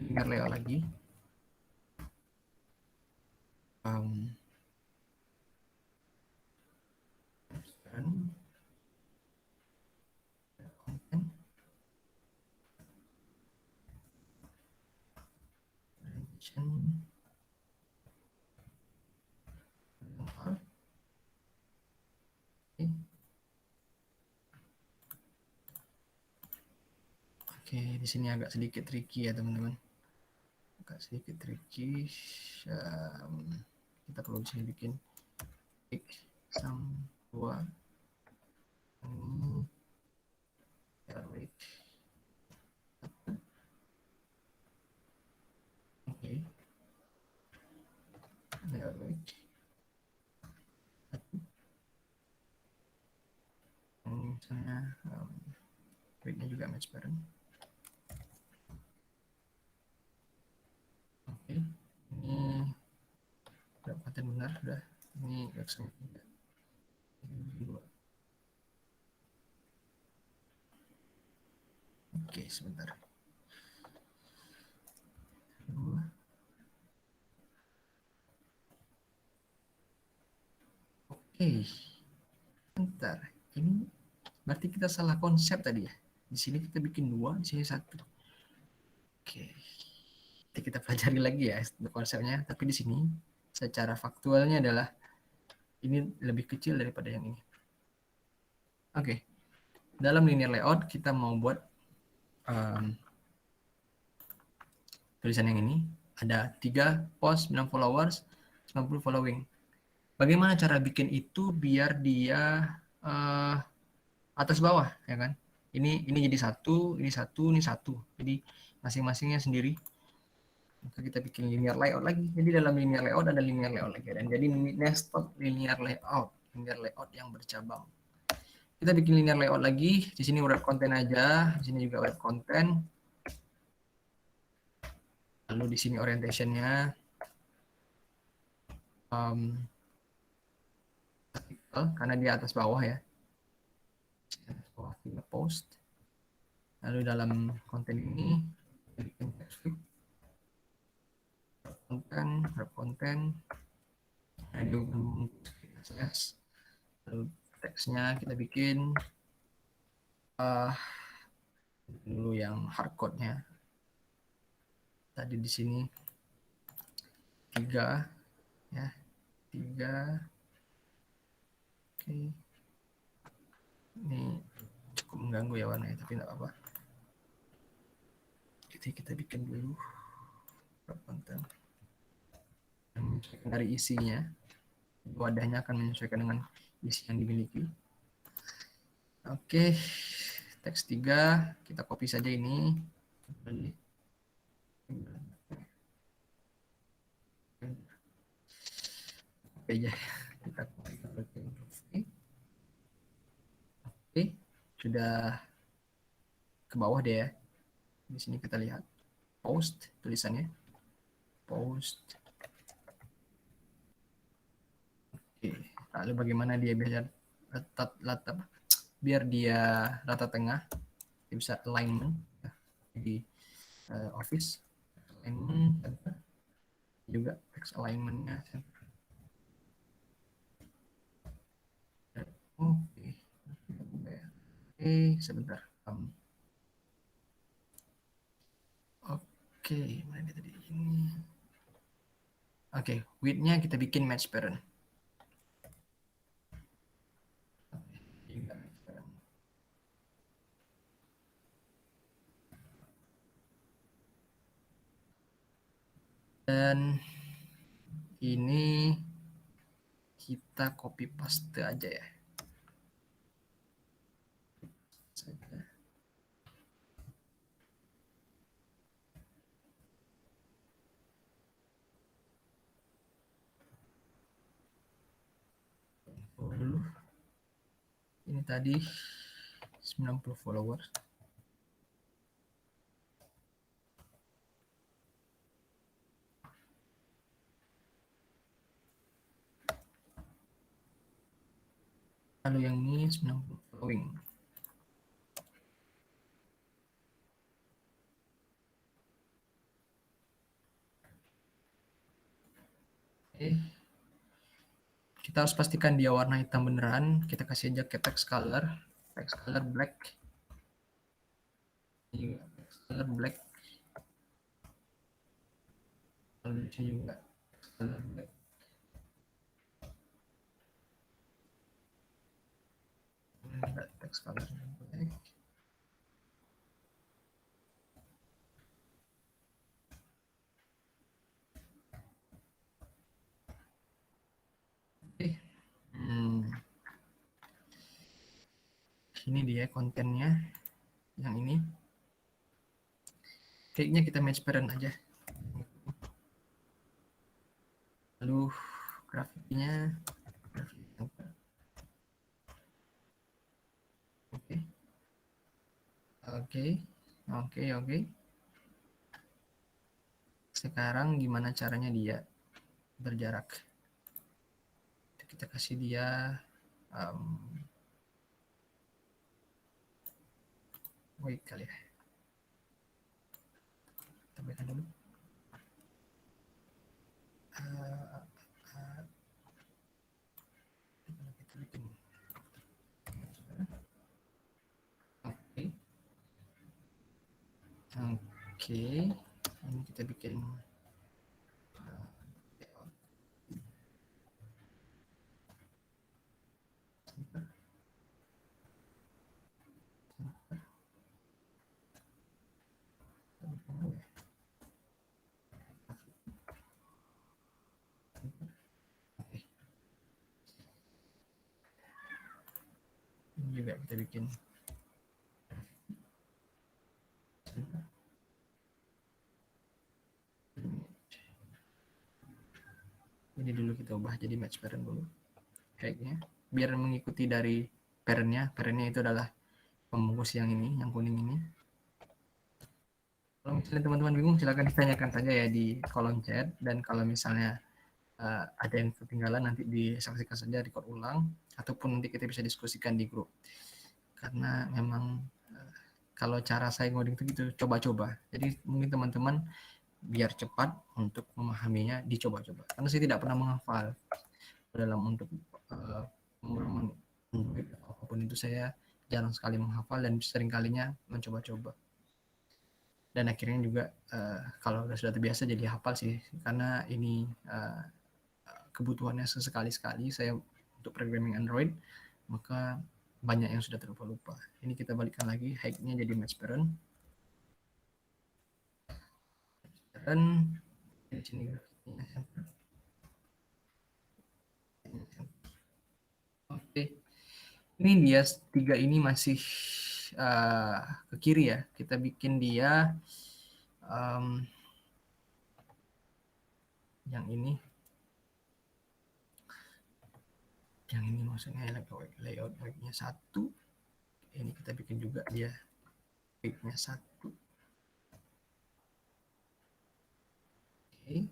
Speaker 1: linear layout lagi. Oke, di sini agak sedikit tricky ya teman-teman. Agak sedikit tricky. Kita perlu sini bikin sum 2 ini oke, misalnya weight-nya juga match bareng. Oke, ini udah paten benar, udah. Ini website juga. Oke, sebentar. Oke, sebentar. Ini berarti kita salah konsep tadi ya. Di sini kita bikin 2, di sini 1. Oke. Nanti kita pelajari lagi ya konsepnya. Tapi di sini secara faktualnya adalah ini lebih kecil daripada yang ini. Oke. Dalam linear layout kita mau buat tulisan yang ini. Ada 3 post, 9 followers, 90 following. Bagaimana cara bikin itu biar dia atas bawah, ya kan? Ini jadi satu, ini satu, ini satu. Jadi masing-masingnya sendiri. Maka kita bikin linear layout lagi. Jadi dalam linear layout ada linear layout lagi. Dan jadi nested linear layout yang bercabang. Kita bikin linear layout lagi. Di sini web content aja. Di sini juga web content. Lalu di sini orientationnya artikel karena dia atas bawah ya. Atas bawah kita post. Lalu dalam konten ini bikin text konten, lalu teksnya kita bikin dulu yang hardcode-nya. Tadi di sini 3 ya, 3. Oke. Ini cukup mengganggu ya warnanya, tapi enggak apa-apa. Jadi kita bikin dulu konten menyesuaikan dari isinya. Wadahnya akan menyesuaikan dengan isi yang dimiliki. Oke, teks 3 kita copy saja ini. Oke ya, kita copy. Oke, sudah ke bawah deh ya. Di sini kita lihat post tulisannya, post. Oke, lalu bagaimana dia biar dia rata tengah, dia bisa alignment di office alignment juga text alignmentnya. Oke, sebentar. Oke, mana tadi ini? Oke, width-nya kita bikin match parent. Dan ini kita copy paste aja ya. Dulu. Ini tadi 90 followers. Lalu yang ini 90 following. Oke. Kita harus pastikan dia warna hitam beneran. Kita kasih aja ke text color black. Text color black. Lalu juga text color black. Text color black. Oke. Ini dia kontennya. Yang ini. Kayaknya kita match parent aja. Lalu grafiknya. Oke. Sekarang gimana caranya dia berjarak? Kita kasih dia wait kali ya. Kita berikan dulu. Kita bikin. Oke. Ini kita bikin ini juga kita bikin ini dulu, kita ubah jadi match parent dulu kayaknya biar mengikuti dari parentnya itu adalah pembungkus yang ini, yang kuning ini. Kalau misalnya teman-teman bingung silahkan ditanyakan saja ya di kolom chat, dan kalau misalnya ada yang ketinggalan nanti disaksikan saja record ulang, ataupun nanti kita bisa diskusikan di grup, karena memang kalau cara saya ngoding itu gitu, coba-coba. Jadi mungkin teman-teman biar cepat untuk memahaminya dicoba-coba, karena saya tidak pernah menghafal dalam untuk pemrograman Android apapun itu. Saya jarang sekali menghafal dan sering kalinya mencoba-coba, dan akhirnya juga kalau sudah terbiasa jadi hafal sih, karena ini kebutuhannya sesekali-sekali saya untuk programming Android, maka banyak yang sudah terlupa-lupa. Ini kita balikkan lagi height-nya jadi match parent. Dan di sini oke, ini dia 3 ini masih ke kiri ya. Kita bikin dia yang ini maksudnya layout weight-nya 1. Ini kita bikin juga dia weight-nya 1. ini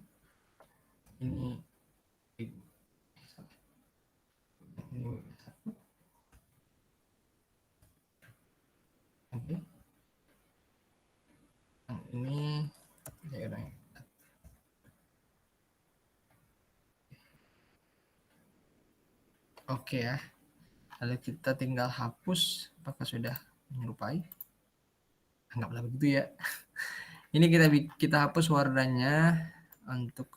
Speaker 1: ini ya udah. Oke ya. Lalu kita tinggal hapus. Apakah sudah menyerupai? Anggaplah begitu ya. Ini kita hapus warnanya untuk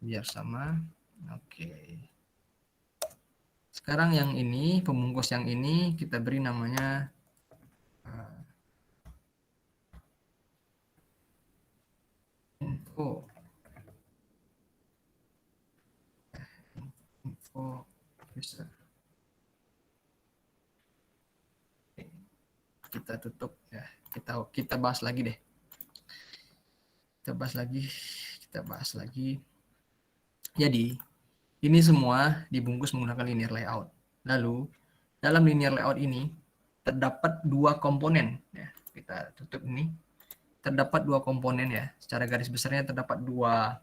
Speaker 1: biar sama. Oke. Sekarang yang ini, pembungkus yang ini kita beri namanya info. Info user. Kita tutup ya. Kita bahas lagi deh. Kita bahas lagi. Jadi, ini semua dibungkus menggunakan linear layout. Lalu, dalam linear layout ini terdapat dua komponen. Ya, kita tutup ini. Terdapat dua komponen ya. Secara garis besarnya terdapat dua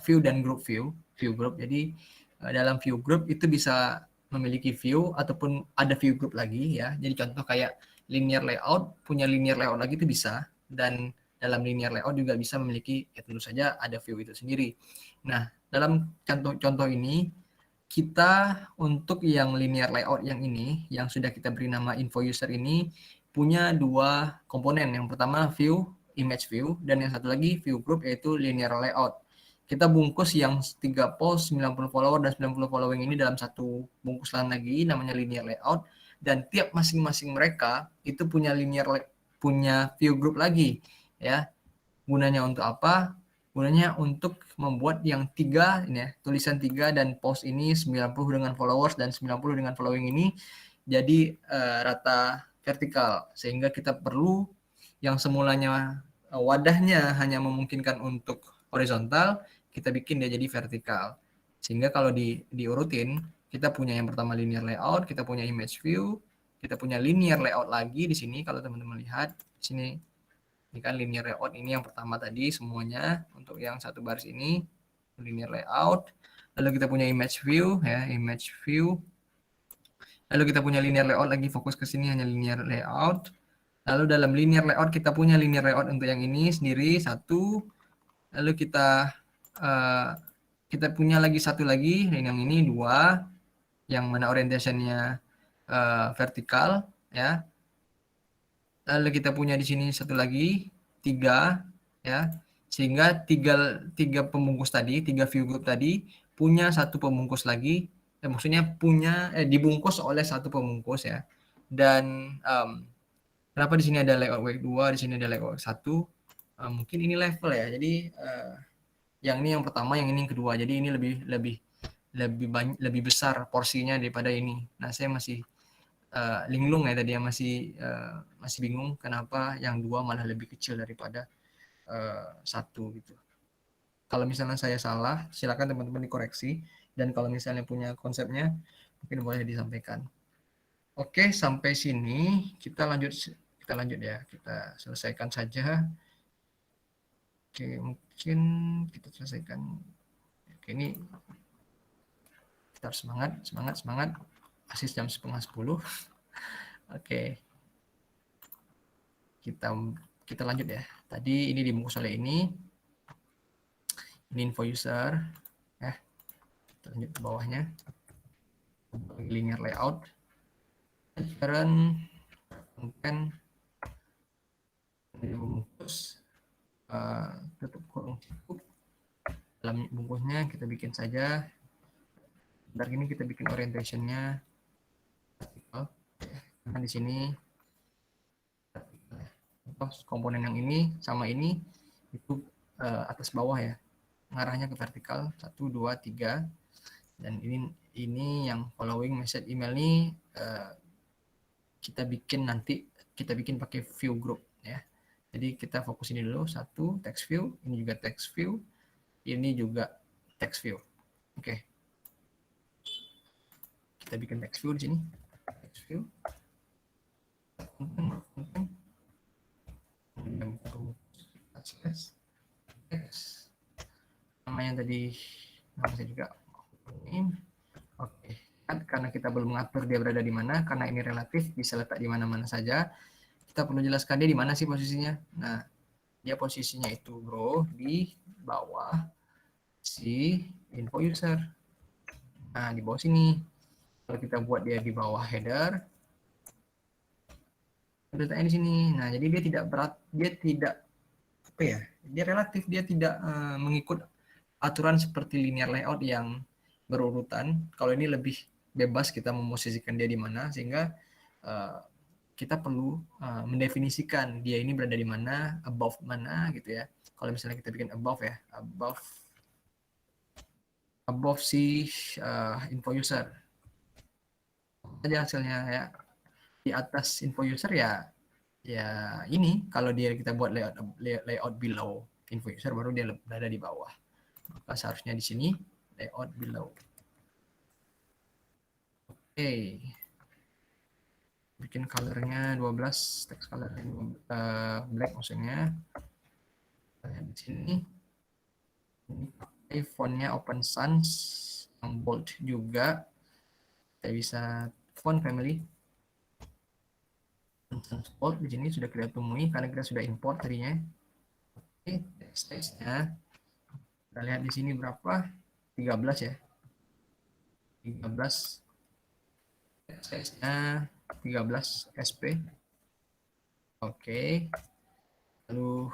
Speaker 1: view dan group view. View group. Jadi, dalam view group itu bisa memiliki view ataupun ada view group lagi ya. Jadi contoh kayak linear layout, punya linear layout lagi itu bisa. Dan dalam linear layout juga bisa memiliki, ya tentu saja ada view itu sendiri. Nah, dalam contoh ini, kita untuk yang linear layout yang ini, yang sudah kita beri nama info user ini, punya dua komponen. Yang pertama view, image view, dan yang satu lagi view group, yaitu linear layout. Kita bungkus yang 3 post, 90 follower, dan 90 following ini dalam satu bungkusan lagi, namanya linear layout. Dan tiap masing-masing mereka itu punya view group lagi. Ya, gunanya untuk apa? Gunanya untuk membuat yang 3 ini ya, tulisan 3 dan post ini 90 dengan followers dan 90 dengan following ini jadi rata vertikal, sehingga kita perlu yang semulanya wadahnya hanya memungkinkan untuk horizontal, kita bikin dia jadi vertikal. Sehingga kalau diurutin, kita punya yang pertama linear layout, kita punya image view, kita punya linear layout lagi di sini. Kalau teman-teman lihat di sini, ini kan linear layout ini yang pertama tadi semuanya. Untuk yang satu baris ini linear layout. Lalu kita punya image view ya, image view. Lalu kita punya linear layout lagi, fokus ke sini hanya linear layout. Lalu dalam linear layout kita punya linear layout untuk yang ini sendiri satu. Lalu kita punya lagi satu lagi, yang ini dua, yang mana orientationnya vertikal ya. Lalu kita punya di sini satu lagi 3 ya. Sehingga tiga pembungkus tadi, 3 view group tadi punya satu pembungkus lagi, maksudnya dibungkus oleh satu pembungkus ya. Dan kenapa di sini ada layout week 2, di sini ada layout 1? Mungkin ini level ya. Jadi yang ini yang pertama, yang ini yang kedua. Jadi ini lebih besar porsinya daripada ini. Nah, saya masih linglung ya tadi, masih bingung kenapa yang 2 malah lebih kecil daripada 1 gitu. Kalau misalnya saya salah, silakan teman-teman dikoreksi, dan kalau misalnya punya konsepnya mungkin boleh disampaikan. Oke, sampai sini kita lanjut ya, kita selesaikan saja. Oke, mungkin kita selesaikan. Oke, ini kita harus semangat. Asis jam 9:30. Oke. Kita lanjut ya. Tadi ini dibungkus oleh ini info user ya. Kita lanjut ke bawahnya, linear layout, ajaran konten dibungkus, tutup kurung cukup. Dalam bungkusnya kita bikin saja. Bentar ini kita bikin orientationnya vertikal. Nah, di sini komponen yang ini sama ini itu atas bawah ya, ngarahnya ke vertikal 1, 2, 3. Dan ini yang following message email ini kita bikin pakai view group ya. Jadi kita fokus ini dulu, 1 text view, ini juga text view, ini juga text view. Oke. Kita bikin text view di sini. Text view. Text. namanya tadi, nama saya juga name. Oke, karena kita belum mengatur dia berada di mana, karena ini relatif bisa letak di mana-mana saja. Kita perlu jelaskan dia di mana sih posisinya. Nah, dia posisinya itu bro di bawah si info user. Nah, di bawah sini. Kalau kita buat dia di bawah header, letaknya di sini. Nah, jadi dia tidak berat, dia tidak apa ya? Dia relatif, dia tidak mengikut aturan seperti linear layout yang berurutan. Kalau ini lebih bebas kita memosisikan dia di mana, sehingga kita perlu mendefinisikan dia ini berada di mana, above mana gitu ya. Kalau misalnya kita bikin above ya, above si info user aja hasilnya ya. Di atas info user ya ini kalau dia kita buat layout below info user baru dia berada di bawah. Maka seharusnya di sini layout below. Oke. Bikin colornya 12, text colornya black maksudnya. Di sini ini fontnya Open Sans yang bold juga. Kita bisa font family bold di sini sudah kita temui karena kita sudah import tadinya. Oke, text-nya kita lihat di sini berapa? 13 ya. 13 text-nya 13 SP. Oke. Lalu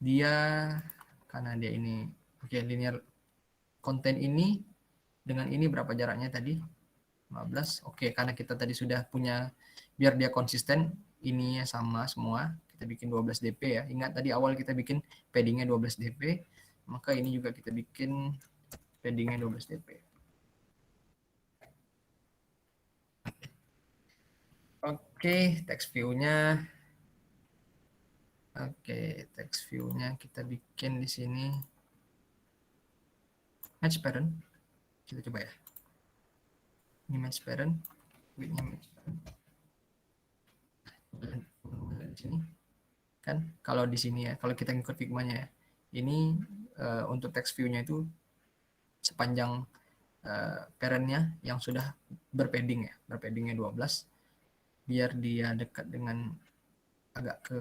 Speaker 1: dia karena dia ini linear konten ini dengan ini berapa jaraknya tadi? 15. Oke, karena kita tadi sudah punya biar dia konsisten ininya sama semua, kita bikin 12 dp ya. Ingat tadi awal kita bikin paddingnya 12 dp, maka ini juga kita bikin paddingnya 12 dp. Oke, text view-nya. Oke, text view-nya kita bikin di sini match parent. Kita coba ya. Ini match parent, width-nya match parent. Di sini kan kalau di sini ya, kalau kita ngikut Figma-nya ya. Ini untuk text view-nya itu sepanjang parent-nya yang sudah berpadding ya, berpaddingnya 12. Biar dia dekat dengan agak ke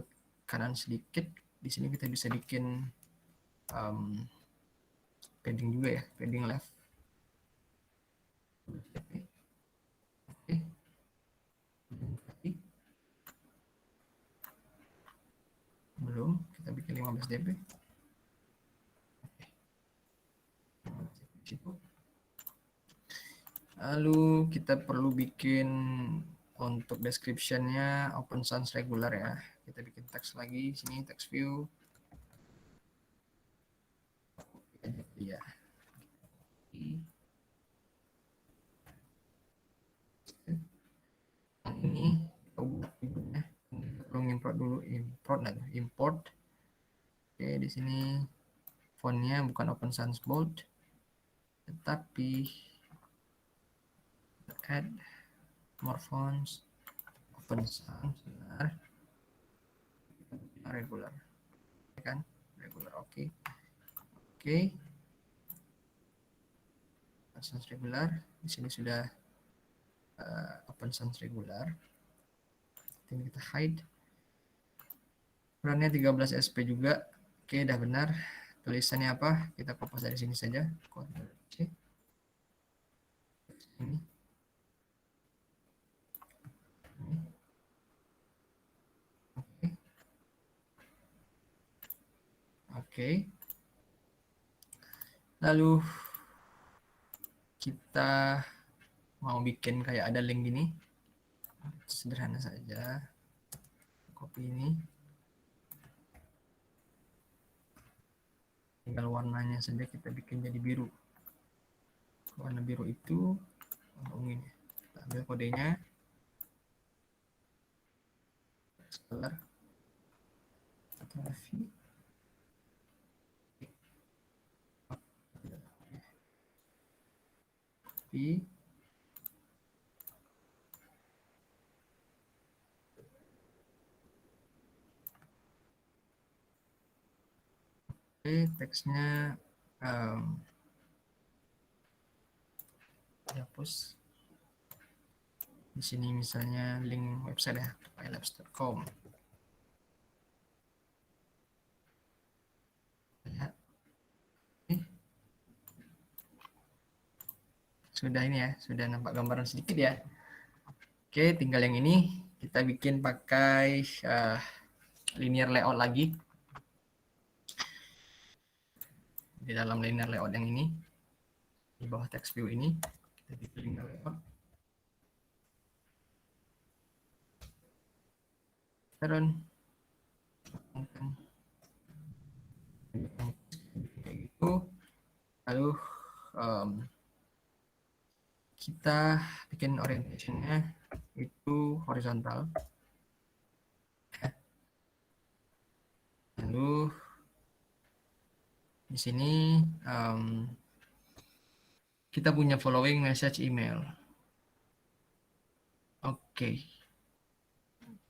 Speaker 1: kanan sedikit. Di sini kita bisa bikin padding juga ya, padding left. Oke. Belum, kita bikin 15 dp. Lalu kita perlu bikin untuk description-nya Open Sans regular ya. Kita bikin teks lagi sini, text view. Ya. Ini perlu import dulu, import. Oke, di sini fontnya bukan Open Sans bold, tetapi add more fonts Open Sans benar regular kan, regular. Oke. Open Sans regular di sini sudah Open Sans regular. Ini kita hide. Ukurannya 13 SP juga. Oke, udah benar. Tulisannya apa? Kita copy dari sini saja. Ctrl C. Ini. Oke. Lalu kita mau bikin kayak ada link gini. Sederhana saja. Copy ini. Tinggal warnanya saja kita bikin jadi biru. Warna biru itu ini. Kita ambil kodenya. Color. Fotografi. Copy. teksnya hapus. Di sini misalnya link website ya, pilabs.com. Ya. Sudah ini ya, sudah nampak gambaran sedikit ya. Oke, tinggal yang ini kita bikin pakai linear layout lagi. Di dalam linear layout yang ini, di bawah text view ini, kita bikin linear layout. Turun. Kayak gitu. Lalu kita bikin orientationnya itu horizontal. Lalu di sini kita punya following message email. Oke.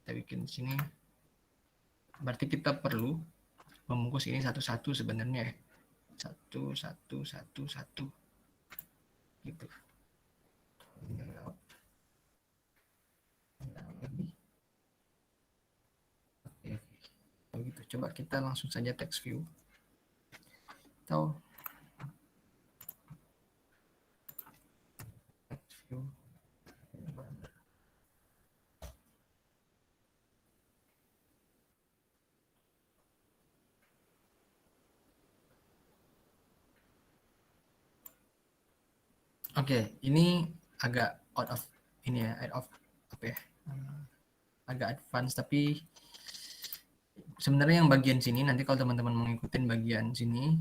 Speaker 1: Kita bikin di sini. Berarti kita perlu membungkus ini satu-satu sebenarnya. Satu. Gitu. Oke. Begitu. Coba kita langsung saja text view. Atau text view. Oke, ini agak out of ini ya, out of apa ya? Agak advance tapi sebenarnya yang bagian sini nanti kalau teman-teman mau ngikutin bagian sini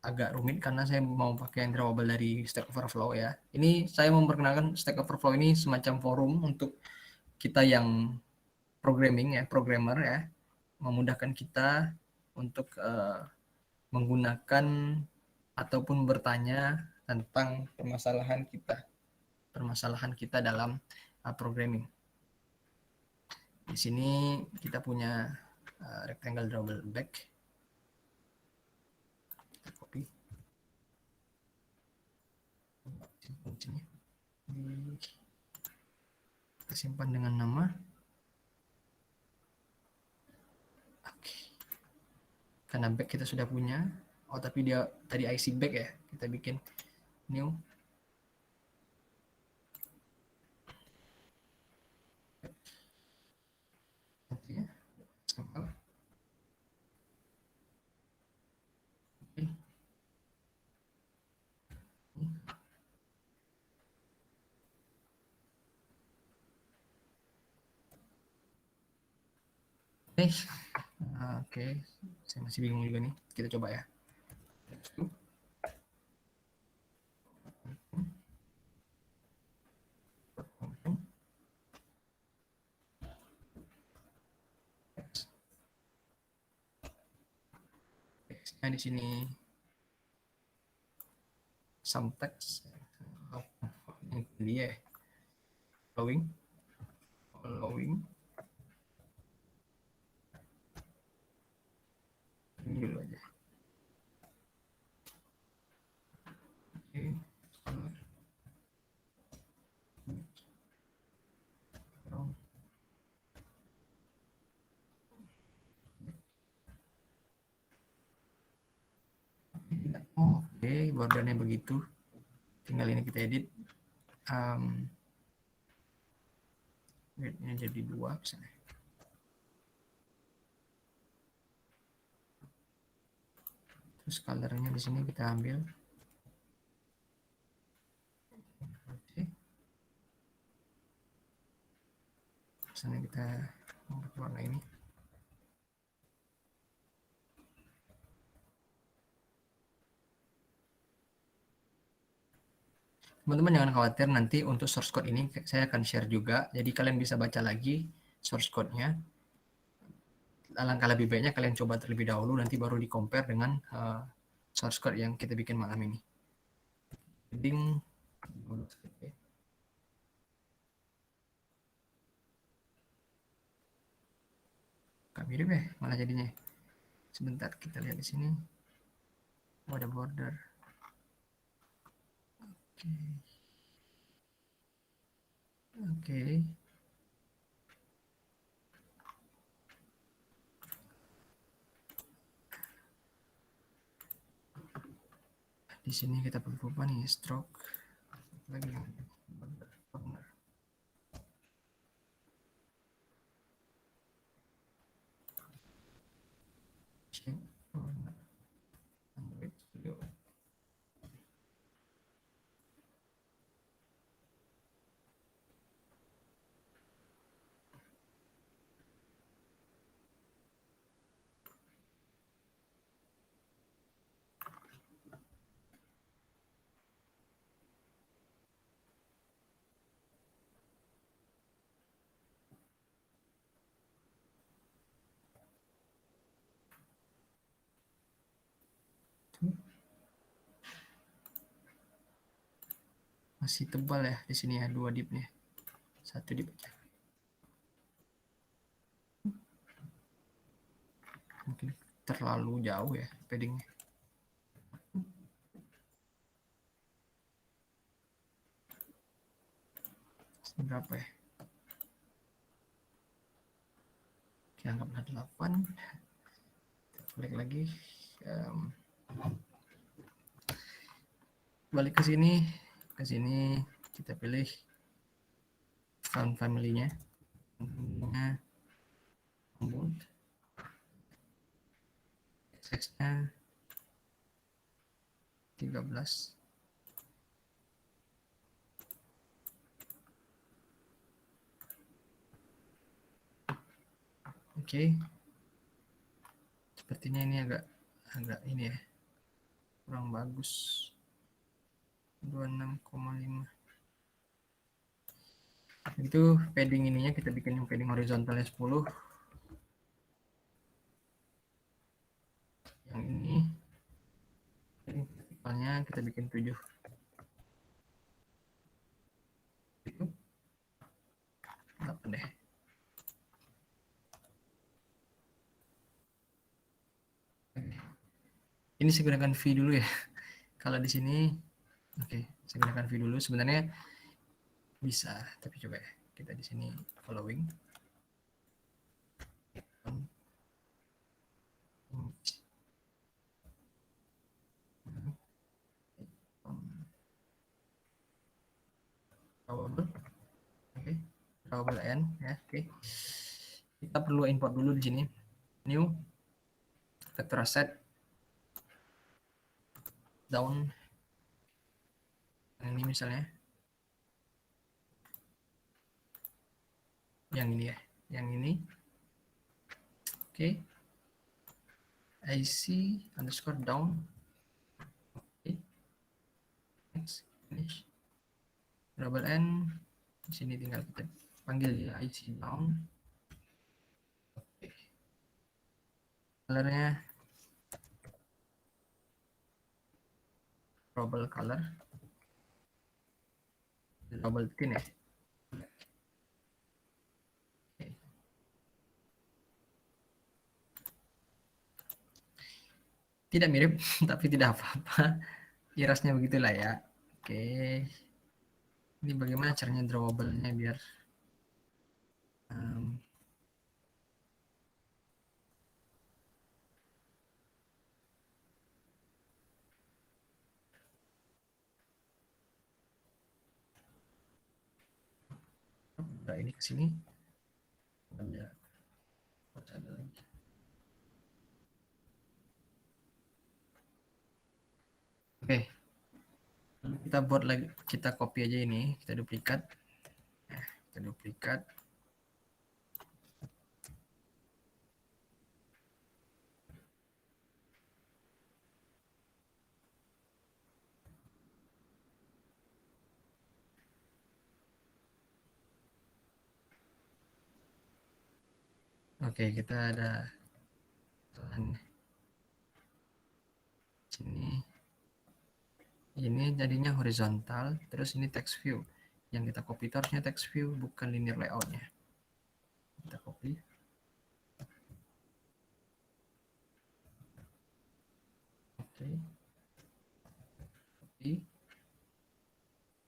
Speaker 1: agak rumit karena saya mau pakai yang drawable dari Stack Overflow ya. Ini saya memperkenalkan Stack Overflow ini semacam forum untuk kita yang programming ya, programmer ya, memudahkan kita untuk menggunakan ataupun bertanya tentang permasalahan kita dalam programming. Di sini kita punya rectangle drawable back. Kita copy. Kita simpan dengan nama. Oke. Karena back kita sudah punya. Oh, tapi dia tadi IC back ya. Kita bikin new. Nantinya. Sampel. Oke. Oke, saya masih bingung juga nih. Kita coba ya. Teksnya di sini some text. Ini dia. Following. Ini dulu aja. Oke. Oke, bordernya begitu. Tinggal ini kita edit. Width-nya jadi 2 misalnya. Terus color-nya di sini kita ambil. Oke. Misalnya kita warna ini. Teman-teman jangan khawatir, nanti untuk source code ini saya akan share juga. Jadi kalian bisa baca lagi source code-nya. Alangkah lebih baiknya kalian coba terlebih dahulu, nanti baru di compare dengan source code yang kita bikin malam ini. Heading. Gak mirip ya malah jadinya. Sebentar, kita lihat di sini. Oh, ada border. Oke. Oke. Di sini kita perlu apa nih? Stroke. Lagi border. Check. Android Studio. Masih tebal ya di sini ya, 2 div nih. 1 div aja. Mungkin terlalu jauh ya paddingnya. Berapa ya? Oke, anggaplah 8. Balik lagi. Balik ke sini. Ke sini kita pilih font family-nya. Size-nya 13. Oke. Sepertinya ini agak ini ya. Kurang bagus. 26,5. Itu padding ininya kita bikin yang padding horizontalnya 10. Yang ini vertikalnya kita bikin 7. Itu 8 deh. Ini saya gunakan V dulu ya. Kalau di sini, oke, saya gunakan V dulu. Sebenarnya bisa, tapi coba ya. Kita di sini following. Drawable, oke, drawable n ya, oke. Kita perlu import dulu di sini. New vector asset down. Yang ini misalnya. Yang ini ya, yang ini. Oke. IC underscore down. Oke. Next, finish. Double N. Di sini tinggal kita panggil ya IC down. Oke. Colornya trouble color. Double tint ya. Oke. Tidak mirip, tapi tidak apa-apa. Irasnya begitulah ya. Oke. Ini bagaimana caranya drawable-nya biar udah ini ke sini. Oke. Kita buat lagi, kita copy aja ini, kita duplikat. Kita duplikat. Oke, kita ada sini. Ini jadinya horizontal, terus ini text view. Yang kita copy itu harusnya text view, bukan linear layout-nya. Kita copy.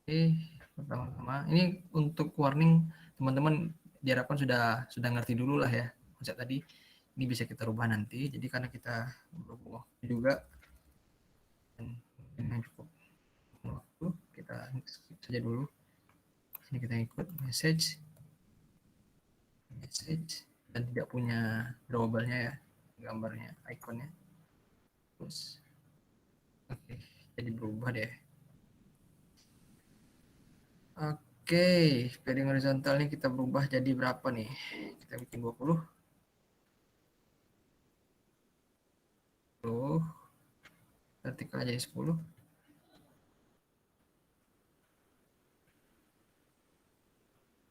Speaker 1: Oke, pertama-tama ini untuk warning teman-teman diharapkan sudah ngerti dulu lah ya konsep tadi. Ini bisa kita rubah nanti. Jadi karena kita berubah juga yang cukup waktu, kita skip saja dulu. Sini kita ikut message dan tidak punya drawable-nya ya, gambarnya, ikonnya. Terus oke, jadi berubah deh. Oke, padding horizontal ini kita berubah jadi berapa nih? Kita bikin 20. Vertikal jadi 10.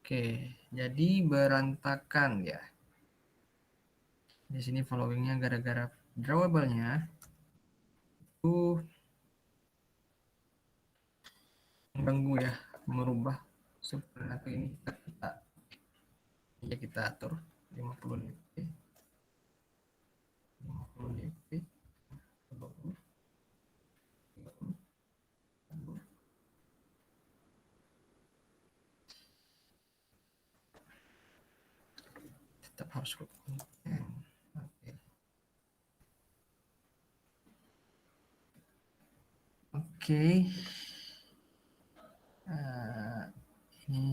Speaker 1: Oke, jadi berantakan ya. Di sini followingnya gara-gara drawable-nya itu mengganggu ya, merubah seperti ini kita atur 50 dp, 50 dp, 20, 30, tetap harus konten. Oke. Oke.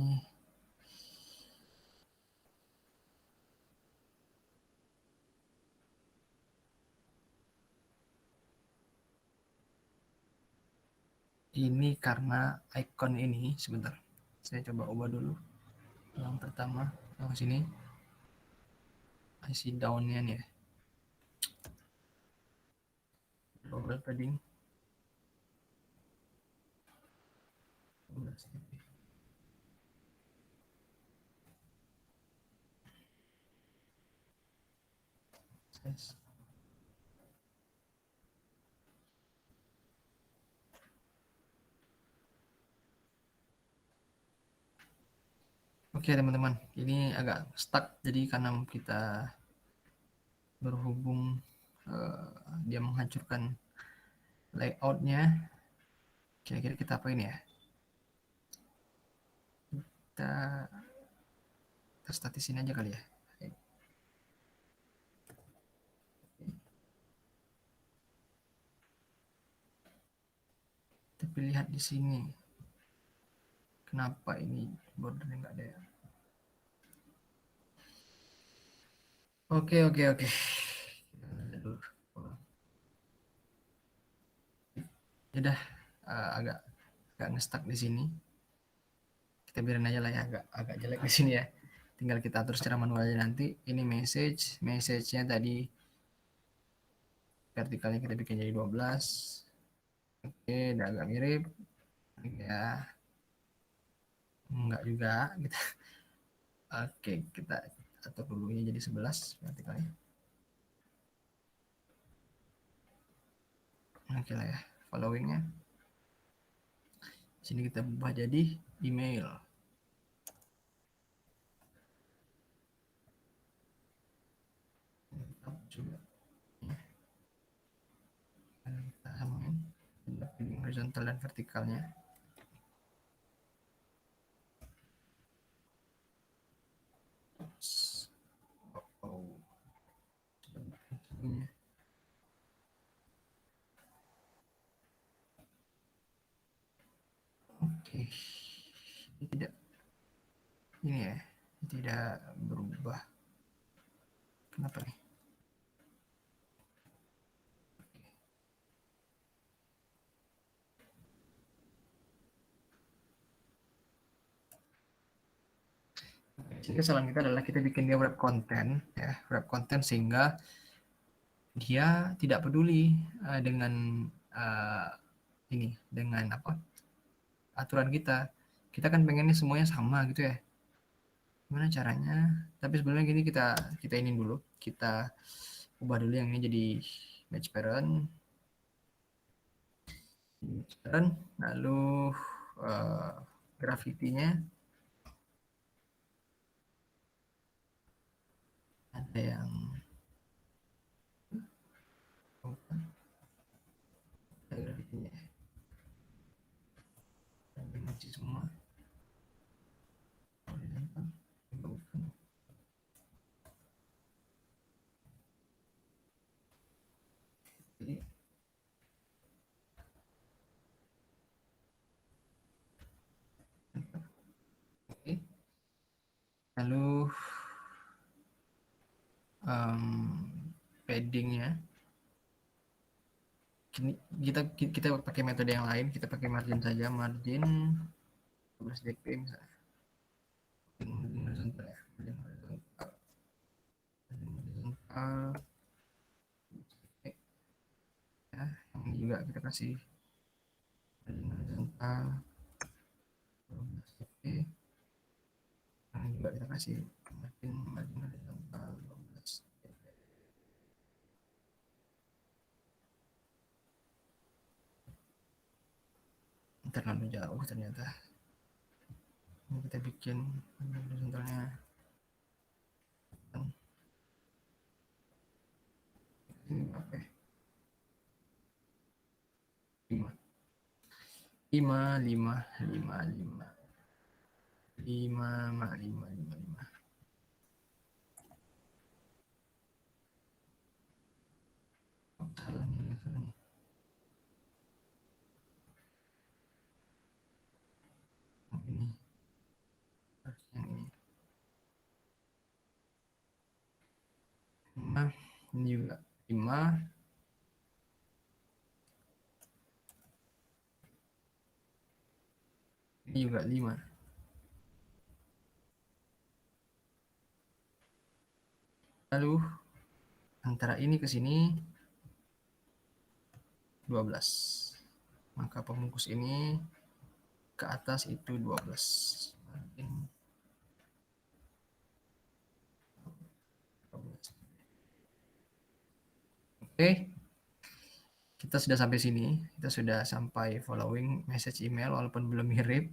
Speaker 1: Ini karena icon ini sebentar. Saya coba ubah dulu. Yang pertama, yang sini IC down-nya nih ya. Double padding. 12 dp. Size. Oke teman-teman, ini agak stuck jadi karena kita berhubung dia menghancurkan layoutnya. Kira-kira kita apain ya? Kita statisin aja kali ya. Tapi lihat di sini, kenapa ini bordernya nggak ada ya? Oke. Udah agak ngestak di sini. Kita biarin aja lah ya, agak jelek di sini ya. Tinggal kita atur secara manual aja nanti. Ini message-nya tadi vertikalnya kita bikin jadi 12. Oke, udah agak mirip. Ya, enggak juga gitu. Oke, kita atur dulu ini jadi 11 vertikalnya. Oke lah ya, followingnya. Sini kita ubah jadi email. Coba kita samain horizontal dan vertikalnya. Oke, tidak ini ya, tidak berubah. Kenapa nih? Jadi kesalahan kita adalah kita bikin dia web content ya, web content sehingga dia tidak peduli dengan ini, dengan apa aturan kita. Kita kan pengennya semuanya sama gitu ya. Gimana caranya? Tapi sebenarnya gini, kita ini dulu, kita ubah dulu yang ini jadi match parent, lalu graffiti-nya ada yang Lalu paddingnya kita pakai metode yang lain, kita pakai margin saja, margin 12 dp misalnya. Horizontal ya, margin horizontal. Ya, yang juga kita kasih margin horizontal 12 dp. Yang juga kita kasih margin horizontal 12 dp. Terlalu jauh ternyata. Ini kita bikin horizontalnya ini apa ya? 5 5 5 5 5 5 5 5 5 ini yang ini 5 ini juga 5 ini juga 5. Lalu antara ini ke sini 12. Maka pembungkus ini ke atas itu 12. Oke, kita sudah sampai sini. Kita sudah sampai following message email walaupun belum mirip.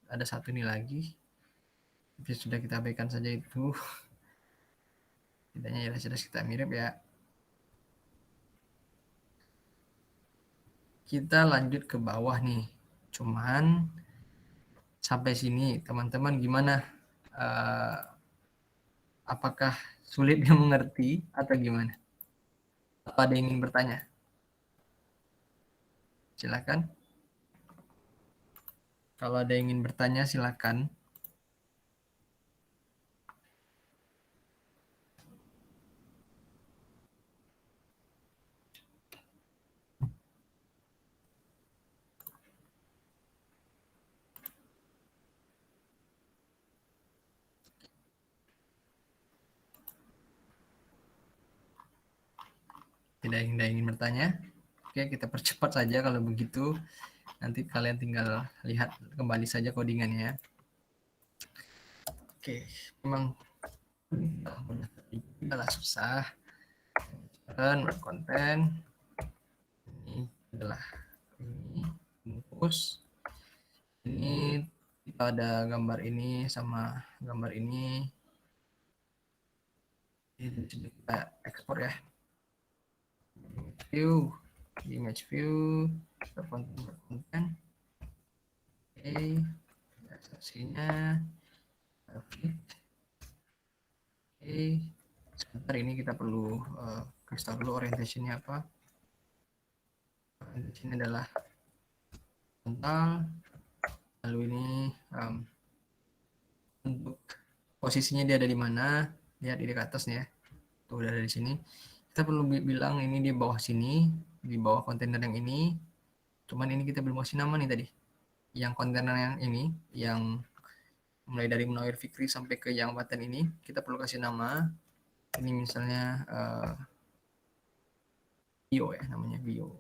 Speaker 1: Ada satu nih lagi. Tapi sudah kita abaikan saja itu. Tidaknya jelas-jelas kita mirip ya. Kita lanjut ke bawah nih. Cuman sampai sini teman-teman gimana? Apakah sulit mengerti atau gimana? Apa ada yang ingin bertanya? Silakan. Kalau ada yang ingin bertanya silakan. Tidak ada yang ingin bertanya? Oke, kita percepat saja kalau begitu. Nanti kalian tinggal lihat kembali saja codingannya. Oke, memang adalah susah. Konten ini adalah ini bungkus. Ini kita ada gambar ini sama gambar ini. Ini kita ekspor ya. View, image view, konten. Oke, asasinya. Oke, sebentar ini kita perlu kasih tahu dulu orientationnya apa. Orientation adalah horizontal. Lalu ini untuk posisinya dia ada di mana? Lihat di atas nih ya. Tuh udah ada di sini. Kita perlu bilang ini di bawah sini, di bawah kontainer yang ini. Cuman ini kita belum kasih nama nih tadi. Yang kontainer yang ini, yang mulai dari Munawir Fikri sampai ke yang Paten ini, kita perlu kasih nama. Ini misalnya bio ya, namanya bio.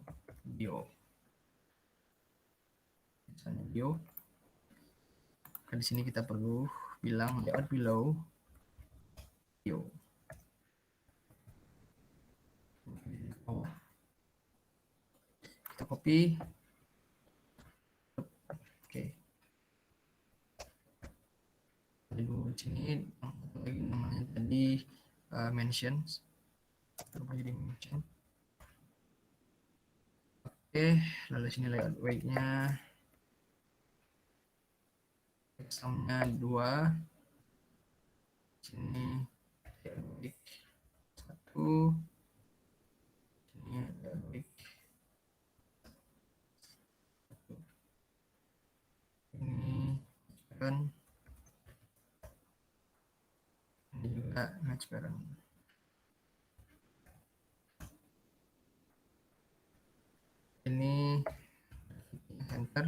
Speaker 1: Misalnya bio. Di sini kita perlu bilang layout below bio. Kita copy. Oke. Di sini lagi namanya tadi mentions. Coba jadi mention. Oke, lalu sini layout weight-nya. Examnya 2. Sini weight 1. Sini weight. Ini parent. Ini juga match parent. Ini enter.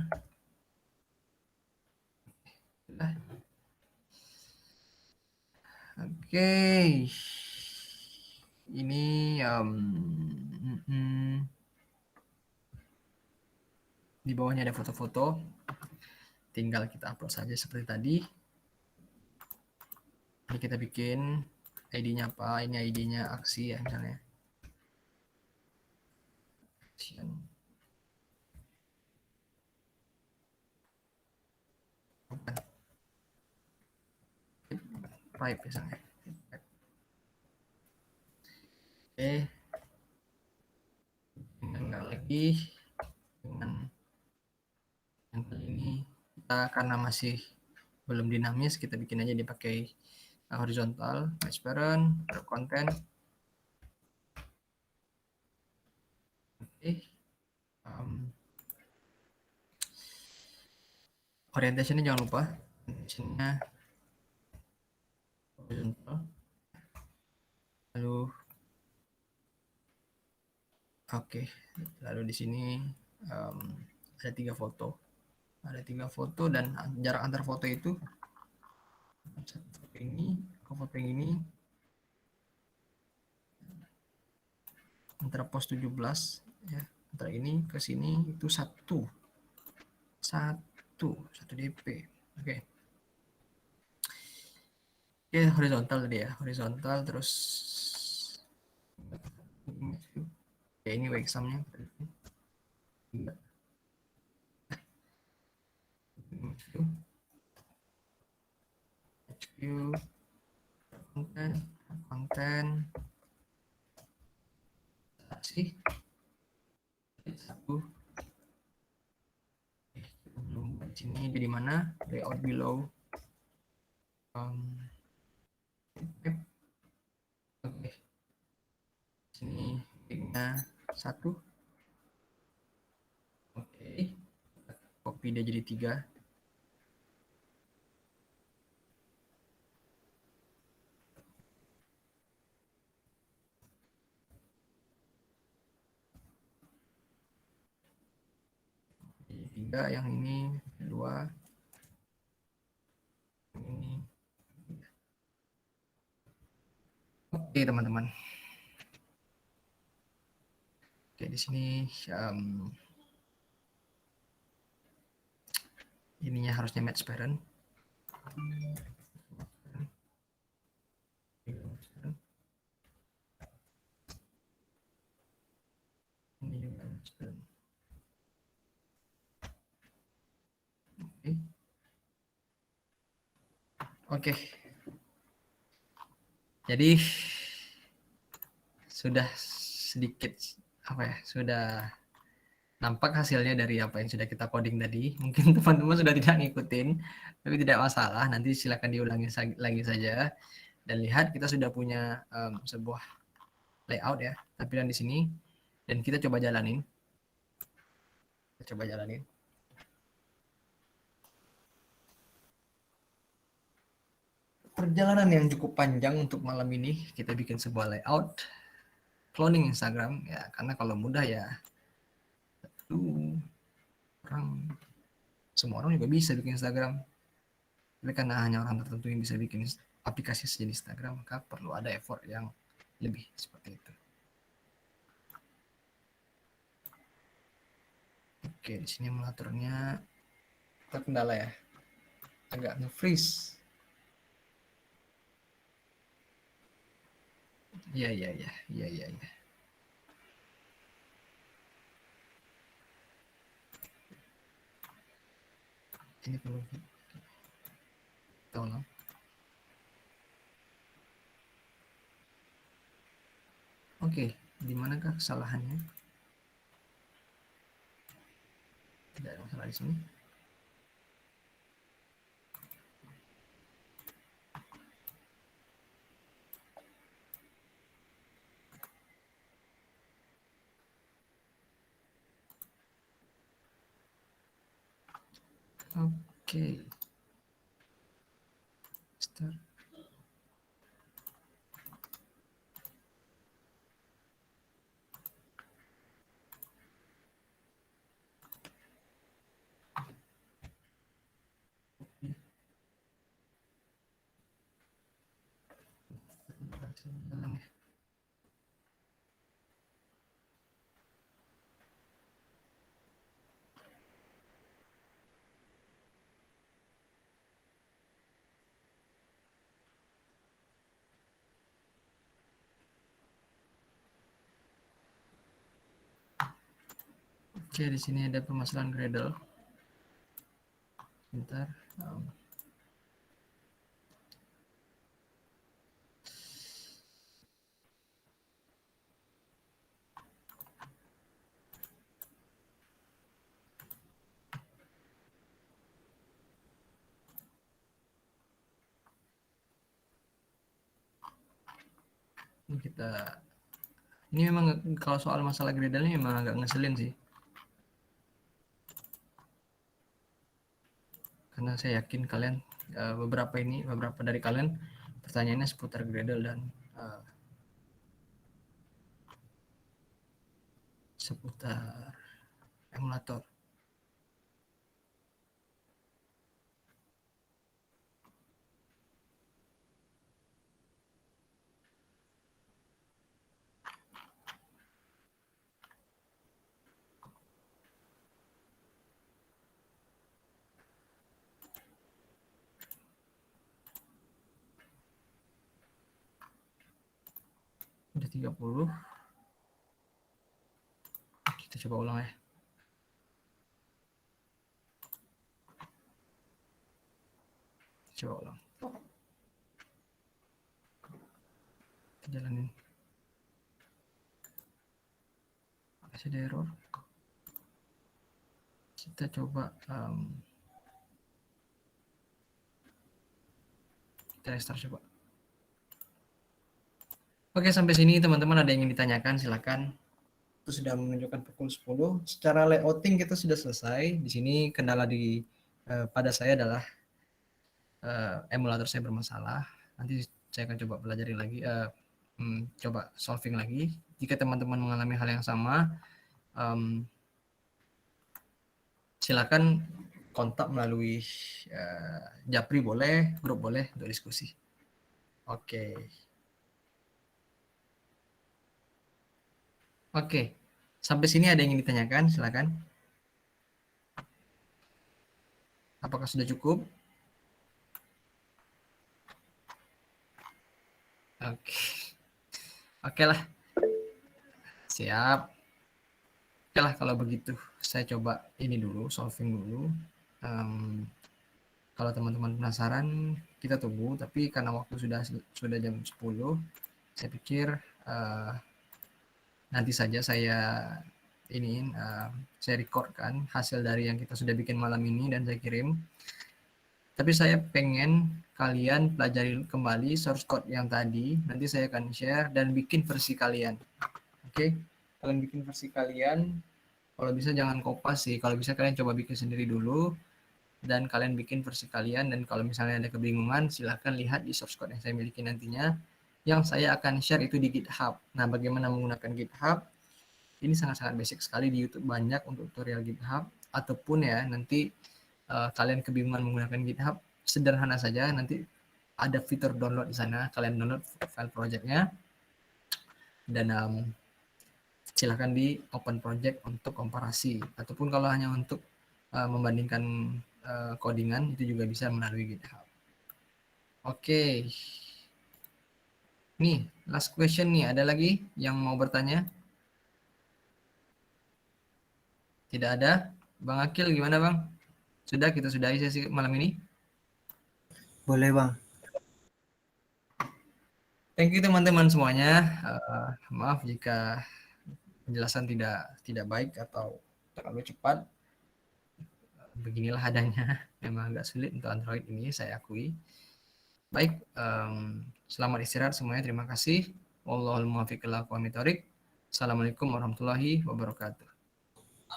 Speaker 1: Oke. Ini di bawahnya ada foto-foto. Tinggal kita upload saja seperti tadi. Ini kita bikin ID-nya apa? Ini ID-nya aksi ya misalnya. Bukan. Pipe misalnya. Oke. Tinggal lagi dengan yang ini kita karena masih belum dinamis, kita bikin aja dipakai horizontal, match parent, content. Oke. Orientationnya jangan lupa, orientationnya horizontal. Lalu oke, lalu di sini ada 3 foto. Ada 3 foto dan jarak antar foto itu foto ini ke foto yang ini antara pos 17 ya, antara ini ke sini itu satu DP. Oke. Oke, horizontal tadi ya, horizontal terus ya ini wexamnya view konten sih satu belum di sini di mana layout below oke sini linknya satu oke copy dia jadi 3 yang ini 2 ini. Oke teman-teman, oke di sini ininya harusnya match parent. Ini juga match parent. Oke. Jadi sudah sedikit apa ya, sudah nampak hasilnya dari apa yang sudah kita coding tadi. Mungkin teman-teman sudah tidak ngikutin, tapi tidak masalah. Nanti silakan diulangi lagi saja dan lihat kita sudah punya sebuah layout ya, tampilan di sini dan kita coba jalanin. Perjalanan yang cukup panjang untuk malam ini, kita bikin sebuah layout cloning Instagram ya, karena kalau mudah ya semua orang juga bisa bikin Instagram, tapi karena hanya orang tertentu yang bisa bikin aplikasi sejenis Instagram, maka perlu ada effort yang lebih seperti itu. Oke, di sini mengaturnya terkendala ya, agak nge-freeze. Iya. Ini perlu tolong. Oke, di manakah kesalahannya? Tidak ada masalah di sini. Oke. Start. Oke, di sini ada permasalahan Gradle. Bentar. Ini memang kalau soal masalah Gradle ini memang agak ngeselin sih. Karena saya yakin kalian beberapa dari kalian pertanyaannya seputar Gradle dan seputar emulator. Udah 30. Kita coba ulang ya. Coba ulang. Kita jalanin. Masih ada error. Kita coba kita restart coba. Oke, sampai sini teman-teman ada yang ingin ditanyakan, silakan. Itu sudah menunjukkan pukul 10. Secara layouting kita sudah selesai. Di sini kendala pada saya adalah emulator saya bermasalah. Nanti saya akan coba pelajari lagi, coba solving lagi. Jika teman-teman mengalami hal yang sama, silakan kontak melalui Japri boleh, grup boleh untuk diskusi. Oke. Oke, sampai sini ada yang ingin ditanyakan, silakan. Apakah sudah cukup? Oke. Oke lah. Siap. Oke lah kalau begitu. Saya coba ini dulu, solving dulu. Kalau teman-teman penasaran, kita tunggu. Tapi karena waktu sudah jam 10, saya pikir nanti saja saya saya recordkan hasil dari yang kita sudah bikin malam ini dan saya kirim. Tapi saya pengen kalian pelajari kembali source code yang tadi. Nanti saya akan share dan bikin versi kalian. Oke, kalian bikin versi kalian. Kalau bisa jangan kopas sih. Kalau bisa kalian coba bikin sendiri dulu. Dan kalian bikin versi kalian. Dan kalau misalnya ada kebingungan, silahkan lihat di source code yang saya miliki nantinya. Yang saya akan share itu di GitHub. Nah, bagaimana menggunakan GitHub? Ini sangat-sangat basic sekali di YouTube, banyak untuk tutorial GitHub. Ataupun ya, nanti kalian kebingungan menggunakan GitHub, sederhana saja, nanti ada fitur download di sana, kalian download file projectnya, dan silahkan di open project untuk komparasi, ataupun kalau hanya untuk membandingkan codingan, itu juga bisa melalui GitHub. Oke. Nih, last question nih, ada lagi yang mau bertanya? Tidak ada? Bang Akil gimana Bang? Sudah, kita sudahi sesi malam ini?
Speaker 3: Boleh Bang.
Speaker 1: Thank you teman-teman semuanya. Maaf jika penjelasan tidak baik atau terlalu cepat. Beginilah adanya. Memang agak sulit untuk Android ini, saya akui. Baik, selamat istirahat semuanya. Terima kasih. Wallahul muwaffiq ila aqwamit thoriq. Assalamualaikum warahmatullahi wabarakatuh.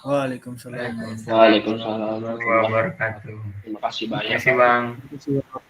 Speaker 3: Waalaikumsalam.
Speaker 2: Waalaikumsalam warahmatullahi wabarakatuh. Terima kasih banyak.
Speaker 4: Terima kasih Bang.